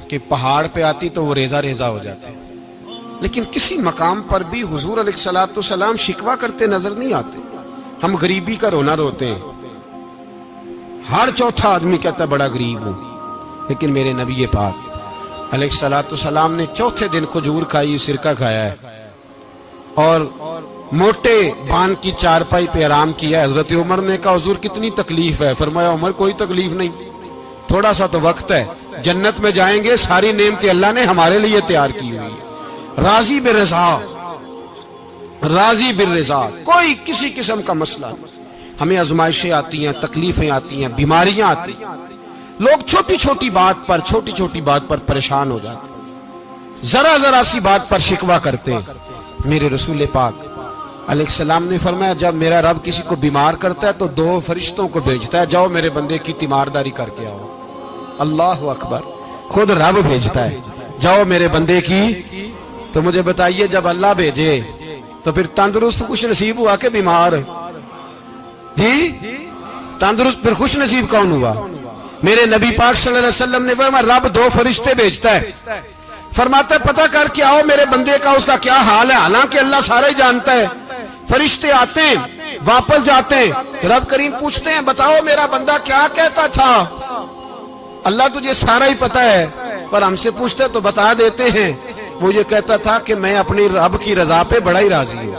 کہ پہاڑ پہ آتی تو وہ ریزہ ریزہ ہو جاتے، لیکن کسی مقام پر بھی حضور علیہ الصلوۃ والسلام شکوہ کرتے نظر نہیں آتے. ہم غریبی کا رونا روتے ہیں، ہر چوتھا آدمی کہتا ہے بڑا غریب ہوں، لیکن میرے نبی پاک علیہ الصلوۃ والسلام نے چوتھے دن کھجور کھائی، سرکہ کھایا ہے اور موٹے بان کی چارپائی پہ آرام کیا ہے. حضرت عمر نے کہا حضور کتنی تکلیف ہے؟ فرمایا عمر کوئی تکلیف نہیں، تھوڑا سا تو وقت ہے، جنت میں جائیں گے، ساری نعمتیں اللہ نے ہمارے لیے تیار کی ہوئی ہے. راضی بالرضا، راضی بالرضا، کوئی کسی قسم کا مسئلہ نہیں. ہمیں آزمائشیں آتی ہیں، تکلیفیں آتی ہیں، بیماریاں آتی ہیں، لوگ چھوٹی چھوٹی بات پر پریشان ہو جاتے ہیں، ذرا ذرا سی بات پر شکوہ کرتے ہیں. میرے رسول پاک علیہ السلام نے فرمایا جب میرا رب کسی کو بیمار کرتا ہے تو 2 فرشتوں کو بھیجتا ہے، جاؤ میرے بندے کی تیمارداری کر کے آؤ. اللہ اکبر، خود رب بھیجتا ہے، جاؤ میرے بندے کی. تو مجھے بتائیے جب اللہ بھیجے تو پھر تندرست خوش نصیب ہوا کہ بیمار؟ جی تندرست پھر خوش نصیب کون ہوا؟ میرے نبی پاک صلی اللہ علیہ وسلم نے فرمایا رب 2 فرشتے بھیجتا ہے، فرماتا ہے پتہ کر کے آؤ میرے بندے کا اس کا کیا حال ہے. حالانکہ اللہ سارا ہی جانتا ہے. فرشتے آتے ہیں، واپس جاتے ہیں، رب کریم پوچھتے ہیں بتاؤ میرا بندہ کیا کہتا تھا؟ اللہ تجھے سارا ہی پتہ ہے، پر ہم سے پوچھتے تو بتا دیتے ہیں. وہ یہ کہتا تھا کہ میں اپنی رب کی رضا پہ بڑا ہی راضی ہوں.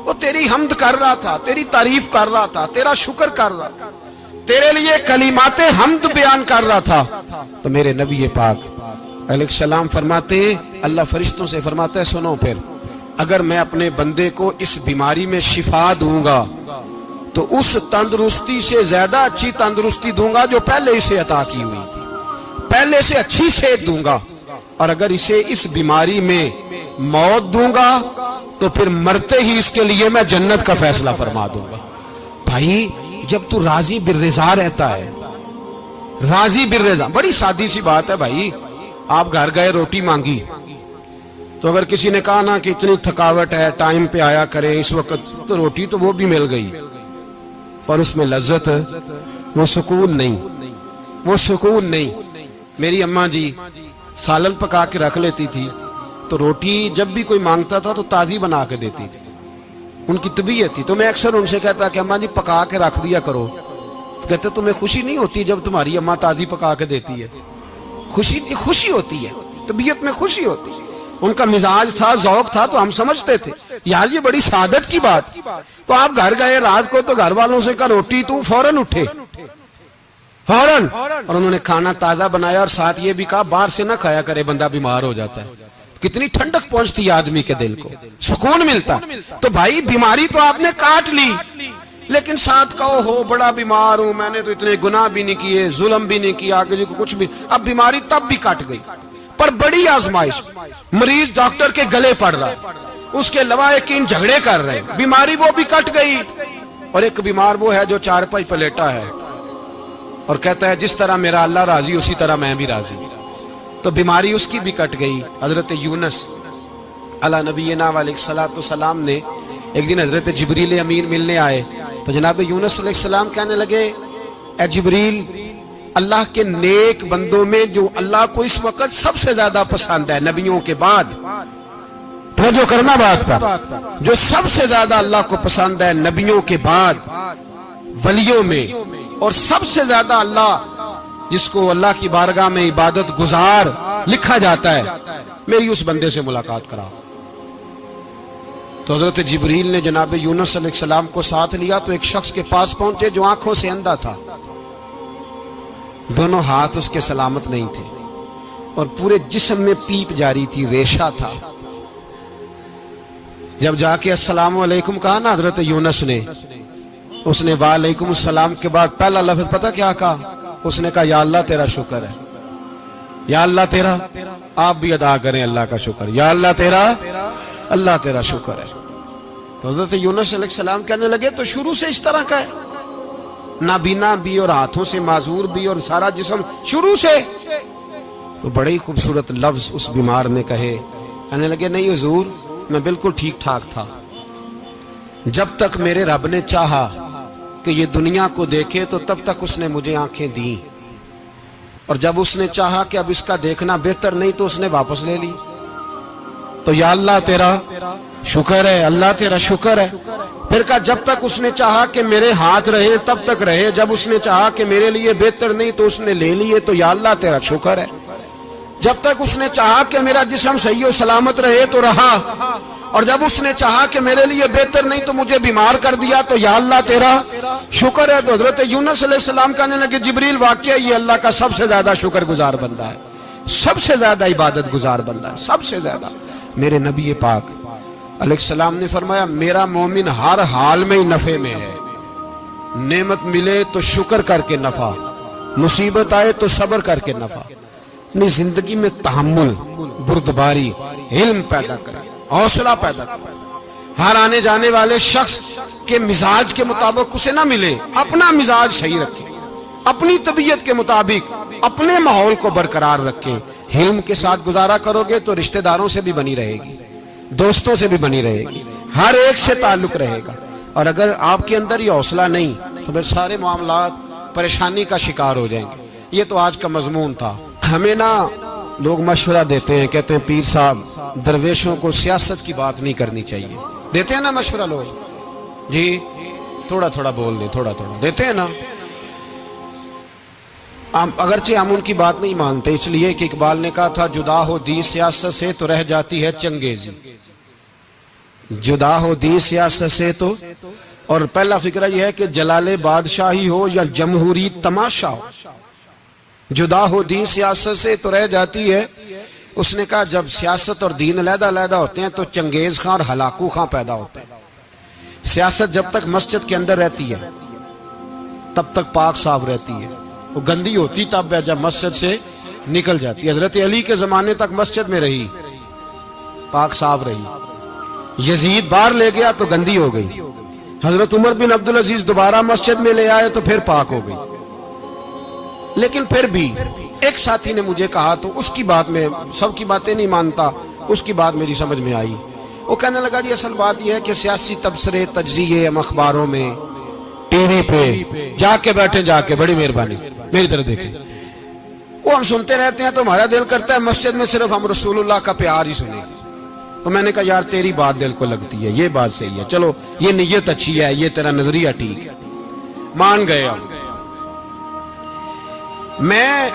وہ تیری حمد کر رہا تھا، تیری تعریف کر رہا تھا، تیرا شکر کر رہا تھا، تیرے لیے کلمات حمد بیان کر رہا تھا. تو میرے نبی پاک علیہ السلام فرماتے ہیں، اللہ فرشتوں سے فرماتا ہے سنو پھر اگر میں اپنے بندے کو اس بیماری میں شفا دوں گا تو اس تندرستی سے زیادہ اچھی تندرستی دوں گا جو پہلے اسے عطا کی ہوئی تھی، پہلے سے اچھی صحت دوں گا. اور اگر اسے اس بیماری میں موت دوں گا تو پھر مرتے ہی اس کے لیے میں جنت کا فیصلہ فرما دوں گا. بھائی جب تو راضی بالرضا رہتا ہے، راضی بالرضا، بڑی سادی سی بات ہے بھائی. آپ گھر گئے روٹی مانگی تو اگر کسی نے کہا نا کہ اتنی تھکاوٹ ہے ٹائم پہ آیا کریں اس وقت، تو روٹی تو وہ بھی مل گئی پر اس میں لذت، وہ سکون نہیں، وہ سکون نہیں. میری اماں جی سالن پکا کے رکھ لیتی تھی تو روٹی جب بھی کوئی مانگتا تھا تو تازی بنا کے دیتی تھی، ان کی طبیعت تھی. تو میں اکثر ان سے کہتا کہ اماں جی پکا کے رکھ دیا کرو. تو کہتے تمہیں خوشی نہیں ہوتی جب تمہاری اماں تازی پکا کے دیتی ہے؟ خوشی ہوتی ہے، طبیعت میں خوشی ہوتی ہے. ان کا مزاج تھا، ذوق تھا، تو ہم سمجھتے تھے یار یہ بڑی سعادت کی بات. تو آپ گھر گئے رات کو تو گھر والوں سے کہا روٹی، تو فوراً اٹھے، فوراً، اور انہوں نے کھانا تازہ بنایا اور ساتھ یہ بھی کہا باہر سے نہ کھایا کرے بندہ بیمار ہو جاتا ہے. کتنی ٹھنڈک پہنچتی ہے آدمی کے دل کو، سکون ملتا. تو بھائی بیماری تو آپ نے کاٹ لی لیکن ساتھ کہو ہو بڑا بیمار ہوں، میں نے تو اتنے گناہ بھی نہیں کیے، ظلم بھی نہیں کیا، آگے کو کچھ بھی. اب بیماری تب بھی کٹ گئی پر بڑی آزمائش، مریض ڈاکٹر کے گلے پڑ رہا ہے، اس کے لواحقین جھگڑے کر رہے ہیں، بیماری وہ بھی کٹ گئی. اور ایک بیمار وہ ہے جو چارپائی پہ لیٹا ہے اور کہتا ہے جس طرح میرا اللہ راضی اسی طرح میں بھی راضی. تو بیماری اس کی بھی کٹ گئی. حضرت یونس علی نبینا علیہ الصلوۃ والسلام نے ایک دن حضرت جبریل امین ملنے آئے تو جناب یونس علیہ السلام کہنے لگے اے جبریل، اللہ کے نیک بندوں میں جو اللہ کو اس وقت سب سے زیادہ پسند ہے نبیوں کے بعد، توجہ کرنا بات پر، جو سب سے زیادہ اللہ کو پسند ہے نبیوں کے بعد ولیوں میں، اور سب سے زیادہ اللہ جس کو اللہ کی بارگاہ میں عبادت گزار لکھا جاتا ہے، میری اس بندے سے ملاقات کرا۔ تو حضرت جبریل نے جناب یونس علیہ السلام کو ساتھ لیا تو ایک شخص کے پاس پہنچے جو آنکھوں سے اندھا تھا، دونوں ہاتھ اس کے سلامت نہیں تھے اور پورے جسم میں پیپ جاری تھی، ریشہ تھا۔ جب جا کے السلام علیکم کہا نا حضرت یونس نے، اس نے وعلیکم السلام کے بعد پہلا لفظ پتہ کیا کہا؟ اس نے کہا یا اللہ تیرا شکر ہے، یا اللہ تیرا، آپ بھی ادا کریں اللہ کا شکر، یا اللہ تیرا، اللہ تیرا شکر ہے۔ تو حضرت یونس علیہ السلام کہنے لگے تو شروع سے اس طرح کا ہے، نابینا بھی اور ہاتھوں سے معذور بھی اور سارا جسم شروع سے؟ تو بڑے ہی خوبصورت لفظ اس بیمار نے کہے، کہنے لگے نہیں حضور، میں بالکل ٹھیک ٹھاک تھا، جب تک میرے رب نے چاہا کہ یہ دنیا کو دیکھے تو تب تک اس نے مجھے آنکھیں دیں، اور جب اس نے چاہا کہ اب اس کا دیکھنا بہتر نہیں تو اس نے واپس لے لی۔ تو یا اللہ تیرا شکر ہے، اللہ تیرا شکر ہے۔ پھر کہا جب تک اس نے چاہا کہ میرے ہاتھ رہے تب تک رہے، جب اس نے چاہا کہ میرے لیے بہتر نہیں تو اس نے لے لیے، تو یا اللہ تیرا شکر ہے۔ جب تک اس نے چاہا کہ میرا جسم صحیح و سلامت رہے تو رہا، اور جب اس نے چاہا کہ میرے لیے بہتر نہیں تو مجھے بیمار کر دیا، تو یا اللہ تیرا شکر ہے۔ تو حضرت یونس علیہ السلام کہنے لگے جبریل واقعہ یہ اللہ کا سب سے زیادہ شکر گزار بندہ ہے، سب سے زیادہ عبادت گزار بندہ ہے، سب سے زیادہ۔ میرے نبی پاک علیہ السلام نے فرمایا میرا مومن ہر حال میں ہی نفع میں ہے، نعمت ملے تو شکر کر کے نفع، مصیبت آئے تو صبر کر کے نفع، اپنی زندگی میں تحمل، بردباری، علم پیدا کرے، حوصلہ پیدا کرے۔ ہر آنے جانے والے شخص کے مزاج کے مطابق اسے نہ ملے، اپنا مزاج صحیح رکھے، اپنی طبیعت کے مطابق اپنے ماحول کو برقرار رکھے۔ علم کے ساتھ گزارا کرو گے تو رشتہ داروں سے بھی بنی رہے گی، دوستوں سے بھی بنی رہے گی، ہر ایک سے تعلق رہے گا۔ اور اگر آپ کے اندر یہ حوصلہ نہیں تو پھر سارے معاملات پریشانی کا شکار ہو جائیں گے۔ یہ تو آج کا مضمون تھا۔ ہمیں نا لوگ مشورہ دیتے ہیں، کہتے ہیں پیر صاحب درویشوں کو سیاست کی بات نہیں کرنی چاہیے، دیتے ہیں نا مشورہ لوگ، جی تھوڑا تھوڑا بول دیں، تھوڑا تھوڑا دیتے ہیں نا۔ اگرچہ ہم ان کی بات نہیں مانتے، اس لیے کہ اقبال نے کہا تھا جدا ہو دین سیاست سے تو رہ جاتی ہے چنگیزی، جدا ہو دین سیاست سے تو، اور پہلا فکرہ یہ ہے کہ جلال بادشاہی ہو یا جمہوری تماشا ہو، جدا ہو دین سیاست سے تو رہ جاتی ہے۔ اس نے کہا جب سیاست اور دین علیحدہ علیحدہ ہوتے ہیں تو چنگیز خان اور ہلاکو خان پیدا ہوتے ہیں۔ سیاست جب تک مسجد کے اندر رہتی ہے تب تک پاک صاف رہتی ہے، وہ گندی ہوتی تب ہے جب مسجد سے نکل جاتی ہے۔ حضرت علی کے زمانے تک مسجد میں رہی، پاک صاف رہی، یزید باہر لے گیا تو گندی ہو گئی، حضرت عمر بن عبدالعزیز دوبارہ مسجد میں لے آئے تو پھر پاک ہو گئی۔ لیکن پھر بھی ایک ساتھی نے مجھے کہا تو اس کی بات میں، سب کی باتیں نہیں مانتا، اس کی بات میری سمجھ میں آئی۔ وہ کہنے لگا جی اصل بات یہ ہے کہ سیاسی تبصرے تجزیے ہم اخباروں میں ٹی وی پہ جا کے بیٹھے، جا کے بڑی مہربانی میری طرف دیکھیں، وہ ہم سنتے رہتے ہیں تو ہمارا دل کرتا ہے مسجد میں صرف ہم رسول اللہ کا پیار ہی سنیں۔ تو میں نے کہا یار تیری بات دل کو لگتی ہے، یہ بات صحیح ہے، چلو یہ نیت اچھی ہے، یہ تیرا نظریہ ٹھیک ہے، مان گئے ہم۔ میں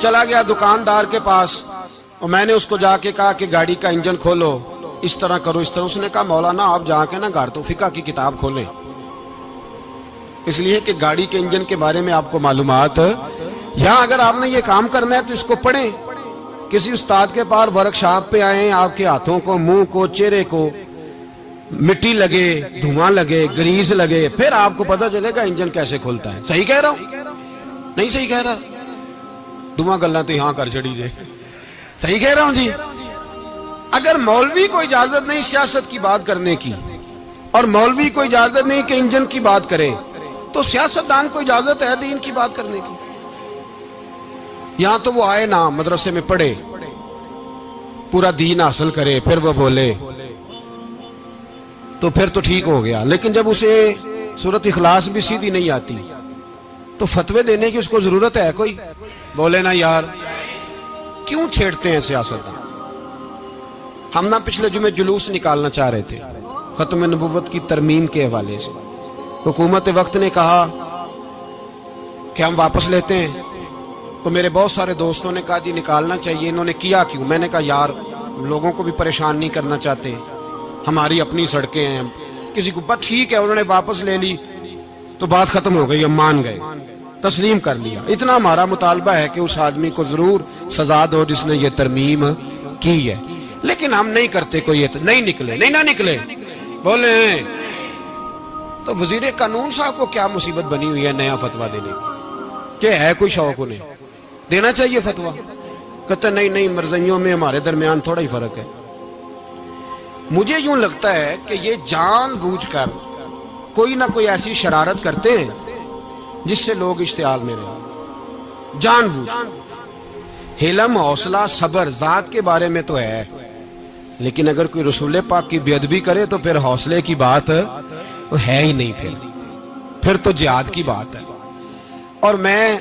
چلا گیا دکاندار کے پاس اور میں نے اس کو جا کے کہا کہ گاڑی کا انجن کھولو، اس طرح کرو، اس طرح۔ اس نے کہا مولانا آپ جا کے نا گھر تو فقہ کی کتاب کھولیں، اس لیے کہ گاڑی کے انجن کے بارے میں آپ کو معلومات، یہاں اگر آپ نے یہ کام کرنا ہے تو اس کو پڑھیں، کسی استاد کے پاس ورک شاپ پہ آئیں، آپ کے ہاتھوں کو، منہ کو، چہرے کو مٹی لگے، دھواں لگے، گریس لگے، پھر آپ کو پتہ چلے گا انجن کیسے کھلتا ہے۔ صحیح کہہ رہا ہوں؟ نہیں صحیح کہہ رہا؟ دعا گلنا تو یہاں کر چڑی جائے، صحیح کہہ رہا ہوں جی۔ اگر مولوی کو اجازت نہیں سیاست کی بات کرنے کی، اور مولوی کو اجازت نہیں کہ انجن کی بات کرے، تو سیاستدان کو اجازت ہے دین کی بات کرنے کی؟ یہاں تو وہ آئے نا مدرسے میں پڑھے، پورا دین حاصل کرے، پھر وہ بولے تو پھر تو ٹھیک ہو گیا، لیکن جب اسے سورۃ اخلاص بھی سیدھی نہیں آتی تو فتوے دینے کی اس کو ضرورت ہے کوئی؟ بولے نا یار، کیوں چھیڑتے ہیں سیاست؟ ہم نہ پچھلے جمعے جلوس نکالنا چاہ رہے تھے ختم نبوت کی ترمیم کے حوالے سے، حکومت وقت نے کہا کہ ہم واپس لیتے ہیں، تو میرے بہت سارے دوستوں نے کہا جی نکالنا چاہیے، انہوں نے کیا کیوں؟ میں نے کہا یار لوگوں کو بھی پریشان نہیں کرنا چاہتے، ہماری اپنی سڑکیں ہیں، کسی کو بس ٹھیک ہے، انہوں نے واپس لے لی تو بات ختم ہو گئی، ہم مان گئے، تسلیم کر لیا۔ اتنا ہمارا مطالبہ ہے کہ اس آدمی کو ضرور سزا دو جس نے یہ ترمیم کی ہے، لیکن ہم نہیں کرتے، کوئی نہیں نکلے، نہیں نہ نکلے بولے۔ تو وزیر قانون صاحب کو کیا مصیبت بنی ہوئی ہے نیا فتویٰ دینے کی؟ کہ ہے کوئی شوق انہیں دینا چاہیے فتویٰ؟ کہتے نہیں مرضیوں میں ہمارے درمیان تھوڑا ہی فرق ہے۔ مجھے یوں لگتا ہے کہ یہ جان بوجھ کر کوئی نہ کوئی ایسی شرارت کرتے ہیں جس سے لوگ اشتعال میں رہیں، جان بوجھ۔ حلم، حوصلہ، صبر ذات کے بارے میں تو ہے، لیکن اگر کوئی رسول پاک کی بے ادبی کرے تو پھر حوصلے کی بات ہے ہی نہیں، پھر تو جہاد کی بات ہے۔ اور میں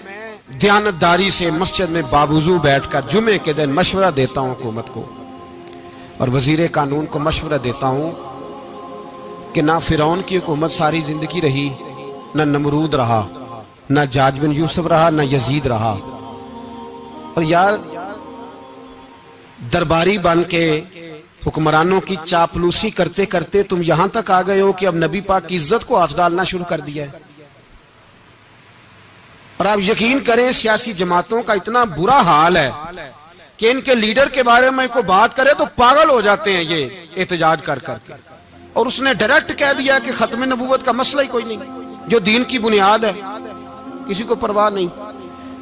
دیانتداری سے مسجد میں باوضو بیٹھ کر جمعے کے دن مشورہ دیتا ہوں حکومت کو اور وزیر قانون کو مشورہ دیتا ہوں کہ نہ فرعون کی حکومت ساری زندگی رہی، نہ نمرود رہا، نہ جاج بن یوسف رہا، نہ یزید رہا، اور یار درباری بن کے حکمرانوں کی چاپلوسی کرتے کرتے تم یہاں تک آ گئے ہو کہ اب نبی پاک کی عزت کو ہاتھ ڈالنا شروع کر دیا ہے۔ اور آپ یقین کریں سیاسی جماعتوں کا اتنا برا حال ہے کہ ان کے لیڈر کے بارے میں کوئی بات کرے تو پاگل ہو جاتے ہیں یہ احتجاج کر کر کے، اور اس نے ڈائریکٹ کہہ دیا کہ ختم نبوت کا مسئلہ ہی کوئی نہیں، جو دین کی بنیاد ہے، کسی کو پرواہ نہیں۔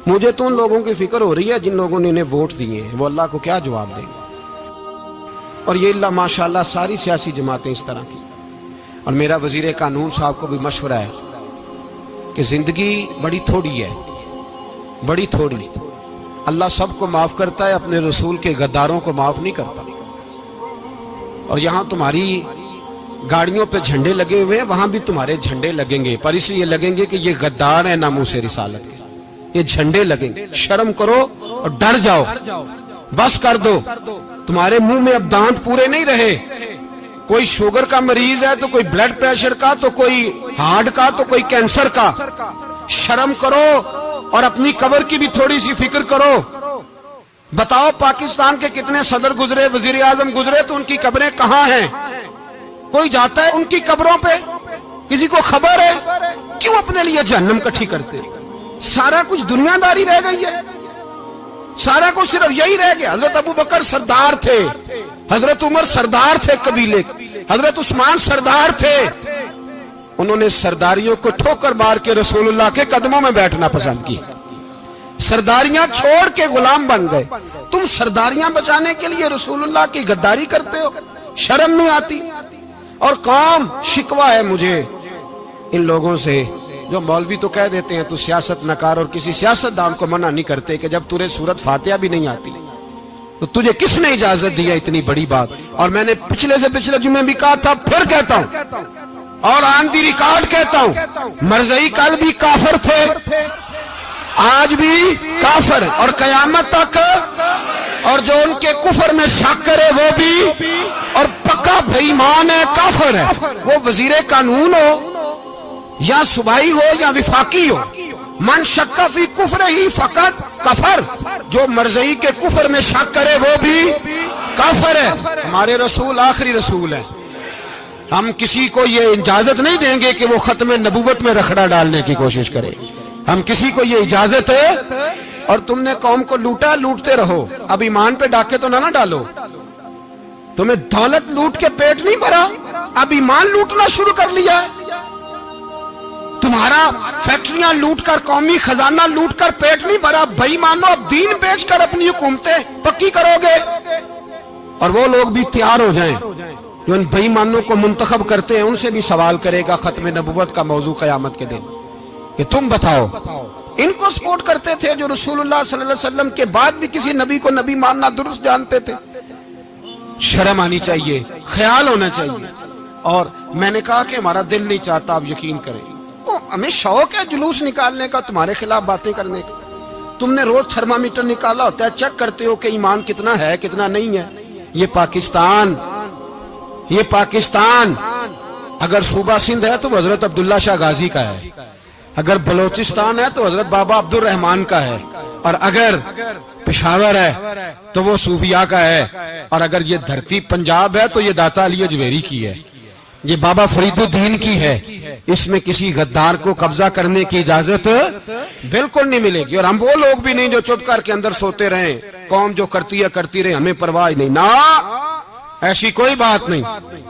مجھے تو ان لوگوں کی فکر ہو رہی ہے جن لوگوں نے انہیں ووٹ دیے ہیں، وہ اللہ کو کیا جواب دیں گے؟ اور یہ اللہ ماشاءاللہ ساری سیاسی جماعتیں اس طرح کی۔ اور میرا وزیر قانون صاحب کو بھی مشورہ ہے کہ زندگی بڑی تھوڑی ہے، بڑی تھوڑی، اللہ سب کو معاف کرتا ہے، اپنے رسول کے غداروں کو معاف نہیں کرتا۔ اور یہاں تمہاری گاڑیوں پہ جھنڈے لگے ہوئے ہیں، وہاں بھی تمہارے جھنڈے لگیں گے، پر اس لیے لگیں گے کہ یہ غدار ہیں ناموس رسالت کے، یہ جھنڈے لگیں گے۔ شرم کرو اور ڈر جاؤ، بس کر دو، تمہارے منہ میں اب دانت پورے نہیں رہے۔ کوئی شوگر کا مریض ہے تو کوئی بلڈ پریشر کا، تو کوئی ہارٹ کا، تو کوئی کینسر کا۔ شرم کرو اور اپنی قبر کی بھی تھوڑی سی فکر کرو۔ بتاؤ پاکستان کے کتنے صدر گزرے، وزیر اعظم گزرے، تو ان کی قبریں کہاں ہیں؟ کوئی جاتا ہے ان کی قبروں پہ؟ کسی کو خبر ہے؟ کیوں اپنے لیے جہنم کٹھی کرتے؟ سارا کچھ دنیا داری رہ گئی ہے، سارا کچھ صرف یہی رہ گیا۔ حضرت ابو بکر سردار تھے، حضرت عمر سردار تھے قبیلے، حضرت عثمان سردار تھے، انہوں نے سرداریوں کو ٹھوکر مار کے رسول اللہ کے قدموں میں بیٹھنا پسند کی، سرداریاں چھوڑ کے غلام بن گئے۔ تم سرداریاں بچانے کے لیے رسول اللہ کی غداری کرتے ہو، شرم نہیں آتی؟ اور قوم شکوہ ہے مجھے ان لوگوں سے جو مولوی تو کہہ دیتے ہیں تو سیاست نہ کر، اور کسی سیاست دان کو منع نہیں کرتے کہ جب تجھے سورت فاتحہ بھی نہیں آتی تو تجھے کس نے اجازت دیا اتنی بڑی بات؟ اور میں نے پچھلے سے پچھلے جمعے بھی کہا تھا، پھر کہتا ہوں اور آن دی ریکارڈ کہتا ہوں، مرزائی کل بھی کافر تھے، آج بھی کافر، اور قیامت تک، اور جو ان کے کفر میں شک کرے وہ بھی، اور پکا بے ایمان ہے، کافر ہے، وہ وزیر قانون ہو یا صوبائی ہو یا وفاقی ہو۔ من شک فی کفر ہی فقط کفر، جو مرزائی کے کفر میں شک کرے وہ بھی کافر ہے۔ ہمارے رسول آخری رسول ہے، ہم کسی کو یہ اجازت نہیں دیں گے کہ وہ ختم نبوت میں رکھڑا ڈالنے کی کوشش کرے، ہم کسی کو یہ اجازت ہے۔ اور تم نے قوم کو لوٹا، لوٹتے رہو، اب ایمان پہ ڈاکے تو نہ ڈالو۔ تمہیں دولت لوٹ کے پیٹ نہیں بھرا، اب ایمان لوٹنا شروع کر لیا ہے۔ تمہارا فیکٹریاں لوٹ کر، قومی خزانہ لوٹ کر پیٹ نہیں بھرا، بے ایمانو اب دین بیچ کر اپنی حکومتیں پکی کرو گے۔ اور وہ لوگ بھی تیار ہو جائیں جو ان بے ایمانوں کو منتخب کرتے ہیں، ان سے بھی سوال کرے گا ختم نبوت کا موضوع قیامت کے دن کہ تم بتاؤ، ان کو سپورٹ کرتے تھے جو رسول اللہ صلی اللہ علیہ وسلم کے بعد بھی کسی نبی کو نبی ماننا درست جانتے تھے۔ شرم آنی چاہیے، خیال ہونا چاہیے۔ اور میں نے کہا کہ ہمارا دل نہیں چاہتا، آپ یقین کریں، ہمیں شوق ہے جلوس نکالنے کا، تمہارے خلاف باتیں کرنے کا۔ تم نے روز تھرمامیٹر نکالا ہوتا ہے، چیک کرتے ہو کہ ایمان کتنا ہے کتنا نہیں ہے۔ یہ پاکستان اگر صوبہ سندھ ہے تو حضرت عبداللہ شاہ غازی کا ہے، اگر بلوچستان ہے تو حضرت بابا عبد الرحمان کا ہے، اور اگر پشاور ہے تو وہ صوفیاء کا ہے، اور اگر یہ دھرتی پنجاب ہے تو یہ داتا علی اجویری کی ہے، یہ بابا فرید الدین کی ہے۔ اس میں کسی غدار کو قبضہ کرنے کی اجازت بالکل نہیں ملے گی، اور ہم وہ لوگ بھی نہیں جو چپ کر کے اندر سوتے رہیں، قوم جو کرتی ہے کرتی رہے، ہمیں پرواہ نہیں، نہ ایسی کوئی بات نہیں۔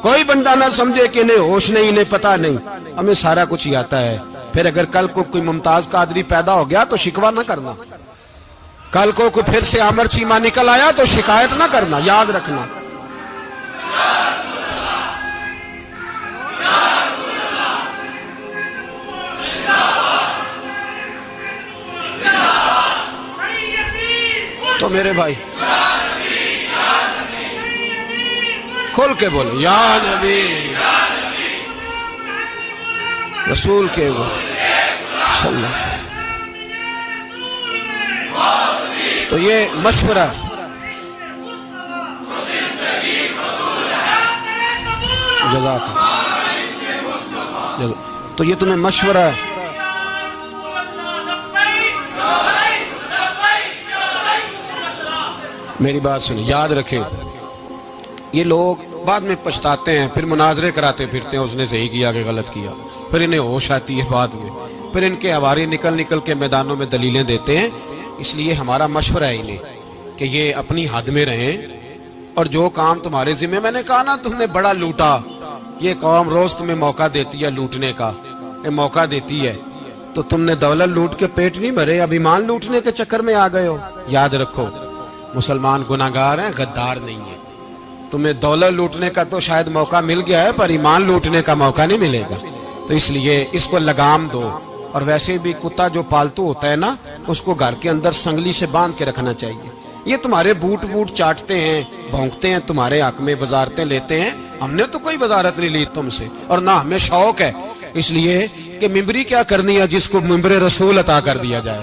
کوئی بندہ نہ سمجھے کہ انہیں ہوش نہیں، انہیں پتہ نہیں، ہمیں سارا کچھ ہی آتا ہے۔ پھر اگر کل کو کوئی ممتاز قادری پیدا ہو گیا تو شکوہ نہ کرنا، کل کو کوئی پھر سے عامر چیمہ نکل آیا تو شکایت نہ کرنا، یاد رکھنا۔ تو میرے بھائی کھول کے بولے یا نبی رسول کے وہ صلی اللہ۔ تو یہ مشورہ جزاک اللہ، تو یہ تمہیں مشورہ ہے۔ میری بات سنیں، یاد رکھیں، یہ لوگ بعد میں پچھتاتے ہیں، پھر مناظرے کراتے پھرتے ہیں، اس نے صحیح کیا کہ غلط کیا، پھر انہیں ہوش آتی ہے بعد میں، پھر ان کے ہواری نکل کے میدانوں میں دلیلیں دیتے ہیں۔ اس لیے ہمارا مشورہ ہے انہیں کہ یہ اپنی حد میں رہیں، اور جو کام تمہارے ذمہ، میں نے کہا نا تم نے بڑا لوٹا، یہ قوم روز تمہیں موقع دیتی ہے لوٹنے کا، یہ موقع دیتی ہے، تو تم نے دولت لوٹ کے پیٹ نہیں بھرے، اب ایمان لوٹنے کے چکر میں آ گئے ہو۔ یاد رکھو، مسلمان گناہگار ہیں، غدار نہیں ہیں۔ تمہیں دولت لوٹنے کا تو شاید موقع مل گیا ہے، پر ایمان لوٹنے کا موقع نہیں ملے گا، تو اس لیے اس کو لگام دو۔ اور ویسے بھی کتا جو پالتو ہوتا ہے نا، اس کو گھر کے اندر سنگلی سے باندھ کے رکھنا چاہیے۔ یہ تمہارے بوٹ چاٹتے ہیں، بھونکتے ہیں تمہارے حق میں، وزارتیں لیتے ہیں، ہم نے تو کوئی وزارت نہیں لی تم سے، اور نہ ہمیں شوق ہے، اس لیے کہ ممبری کیا کرنی ہے جس کو ممبر رسول عطا کر دیا جائے،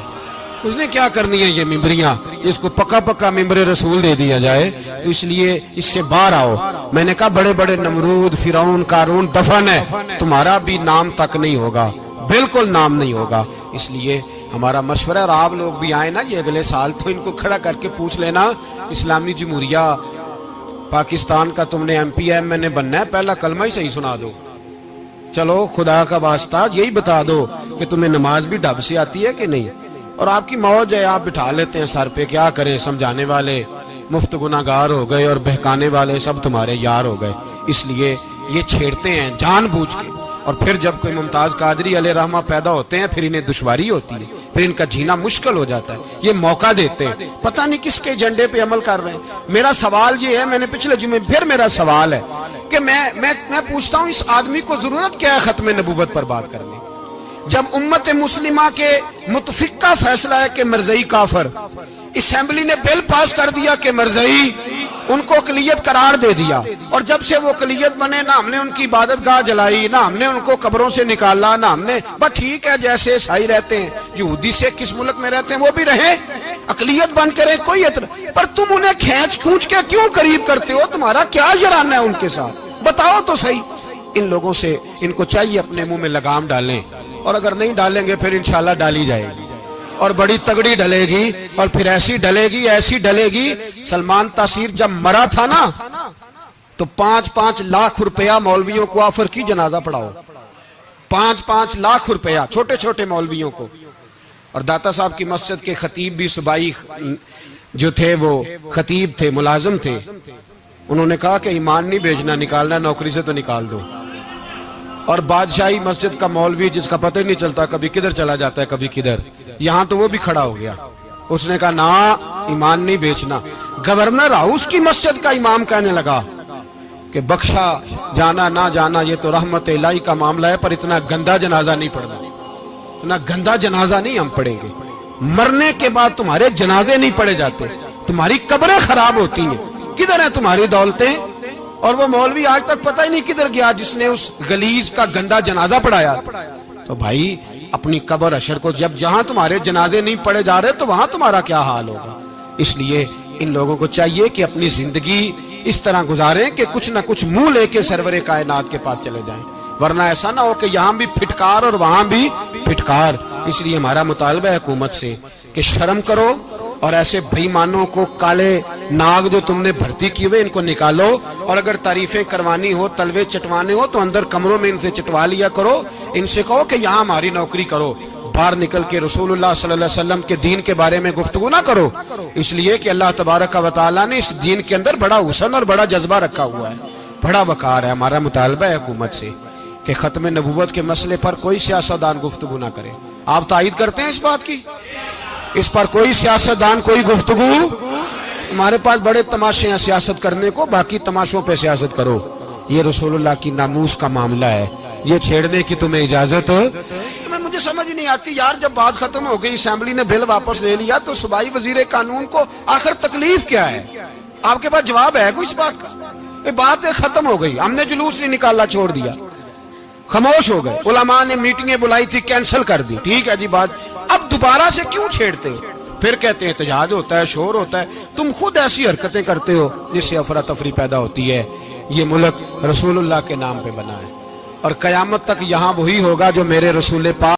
اس نے کیا کرنی ہے یہ ممبریاں جس کو پکا ممبر رسول دے دیا جائے، تو اس لیے اس سے باہر آؤ۔ میں نے کہا بڑے بڑے نمرود، فرعون، قارون دفن ہے، تمہارا بھی نام تک نہیں ہوگا، بالکل نام نہیں ہوگا۔ اس لیے ہمارا مشورہ، اور آپ لوگ بھی آئے نا یہ اگلے سال، تو ان کو کھڑا کر کے پوچھ لینا، اسلامی جمہوریہ پاکستان کا تم نے MPM میں نے بننا ہے، پہلا کلمہ ہی صحیح سنا دو، چلو خدا کا واسطہ یہی بتا دو کہ تمہیں نماز بھی ڈھب سے آتی ہے کہ نہیں، اور آپ کی موج ہے، آپ بٹھا لیتے ہیں سر پہ، کیا کریں، سمجھانے والے مفت گناہگار ہو گئے اور بہکانے والے سب تمہارے یار ہو گئے۔ اس لیے یہ چھیڑتے ہیں جان بوجھ کے، اور پھر جب کوئی ممتاز قادری علیہ رحمہ پیدا ہوتے ہیں، پھر انہیں دشواری ہوتی ہے، پھر ان کا جینا مشکل ہو جاتا ہے، یہ موقع دیتے ہیں، پتہ نہیں کس کے ایجنڈے پہ عمل کر رہے ہیں۔ میرا سوال یہ ہے، میں نے پچھلے جمعے پھر میرا سوال ہے کہ میں پوچھتا ہوں، اس آدمی کو ضرورت کیا ہے ختم نبوت پر بات کرنے، جب امت مسلمہ کے متفق کا فیصلہ ہے کہ مرزائی کافر، اسمبلی نے بل پاس کر دیا کہ مرزائی، ان کو اقلیت قرار دے دیا، اور جب سے وہ اقلیت بنے، نہ ہم نے ان کی عبادت گاہ جلائی، نہ ہم نے ان کو قبروں سے نکالا، نہ ہم نے، بس ٹھیک ہے جیسے عیسائی رہتے ہیں، یہودی سے کس ملک میں رہتے ہیں وہ بھی رہیں، اقلیت بن کریں، کوئی اعتراض، پر تم انہیں کھینچ کے کیوں قریب کرتے ہو؟ تمہارا کیا جرانہ ہے ان کے ساتھ؟ بتاؤ تو صحیح۔ ان لوگوں سے ان کو چاہیے اپنے منہ میں لگام ڈالیں، اور اگر نہیں ڈالیں گے پھر انشاءاللہ ڈالی جائے گی، اور بڑی تگڑی ڈلے گی، اور پھر ایسی ڈلے گی۔ سلمان تاثیر جب مرا تھا نا تو 5-5 لاکھ روپیہ مولویوں کو آفر کی جنازہ پڑھاؤ، 5-5 لاکھ روپیہ چھوٹے چھوٹے مولویوں کو۔ اور داتا صاحب کی مسجد کے خطیب بھی صوبائی جو تھے، وہ خطیب تھے، ملازم تھے، انہوں نے کہا کہ ایمان نہیں بھیجنا، نکالنا نوکری سے تو نکال دو۔ اور بادشاہی مسجد کا مولوی جس کا پتہ ہی نہیں چلتا، کبھی کدھر چلا جاتا ہے کبھی کدھر، یہاں تو وہ بھی کھڑا ہو گیا، اس نے کہا نا ایمان نہیں بیچنا۔ گورنر ہاؤس کی مسجد کا امام کہنے لگا کہ بخشا جانا نہ جانا یہ تو رحمت الہی کا معاملہ ہے، پر اتنا گندا جنازہ نہیں پڑھنا، اتنا گندا جنازہ نہیں ہم پڑھیں گے، مرنے کے بعد تمہارے جنازے نہیں پڑھے جاتے، تمہاری قبریں خراب ہوتی ہیں، کدھر ہیں تمہاری دولتیں؟ اور وہ مولوی آج تک پتہ ہی نہیں کدھر گیا جس نے اس غلیظ کا گندا جنازہ پڑھایا. تو بھائی اپنی قبر حشر کو جب جہاں تمہارے جنازے نہیں پڑھے جا رہے تو وہاں تمہارا کیا حال ہوگا. اس لیے ان لوگوں کو چاہیے کہ اپنی زندگی اس طرح گزاریں کہ کچھ نہ کچھ منہ لے کے سرور کائنات کے پاس چلے جائیں، ورنہ ایسا نہ ہو کہ یہاں بھی پھٹکار اور وہاں بھی پھٹکار. اس لیے ہمارا مطالبہ ہے حکومت سے کہ شرم کرو اور ایسے بے ایمانوں کو کالے ناگ جو تم نے بھرتی کیے ہوئے ان کو نکالو، اور اگر تعریفیں کروانی ہو تلوے چٹوانے ہو تو اندر کمروں میں ان سے چٹوا لیا کرو. ان سے کہو کہ یہاں ہماری نوکری کرو، باہر نکل کے رسول اللہ صلی اللہ علیہ وسلم کے دین کے بارے میں گفتگو نہ کرو. اس لیے کہ اللہ تبارک و تعالیٰ نے اس دین کے اندر بڑا حسن اور بڑا جذبہ رکھا ہوا ہے، بڑا وقار ہے. ہمارا مطالبہ ہے حکومت سے کہ ختم نبوت کے مسئلے پر کوئی سیاستدان گفتگو نہ کرے. آپ تائید کرتے ہیں اس بات کی؟ اس پر کوئی سیاستدان کوئی گفتگو. ہمارے پاس بڑے تماشے ہیں سیاست کرنے کو، باقی تماشوں پہ سیاست کرو. یہ رسول اللہ کی ناموس کا معاملہ ہے، یہ چھیڑنے کی تمہیں اجازت. مجھے سمجھ نہیں آتی یار، جب بات ختم ہو گئی اسمبلی نے بل واپس لے لیا تو صوبائی وزیر قانون کو آخر تکلیف کیا ہے؟ آپ کے پاس جواب ہے کوئی اس بات کا؟ یہ بات ختم ہو گئی، ہم نے جلوس نہیں نکالا، چھوڑ دیا، خاموش ہو گئے. علماء نے میٹنگیں بلائی تھی کینسل کر دی، ٹھیک ہے جی بات. اب دوبارہ سے کیوں چھیڑتے ہو؟ پھر کہتے ہیں احتجاج ہوتا ہے، شور ہوتا ہے. تم خود ایسی حرکتیں کرتے ہو جس سے افراتفری پیدا ہوتی ہے. یہ ملک رسول اللہ کے نام پہ بنا ہے اور قیامت تک یہاں وہی ہوگا جو میرے رسول پاک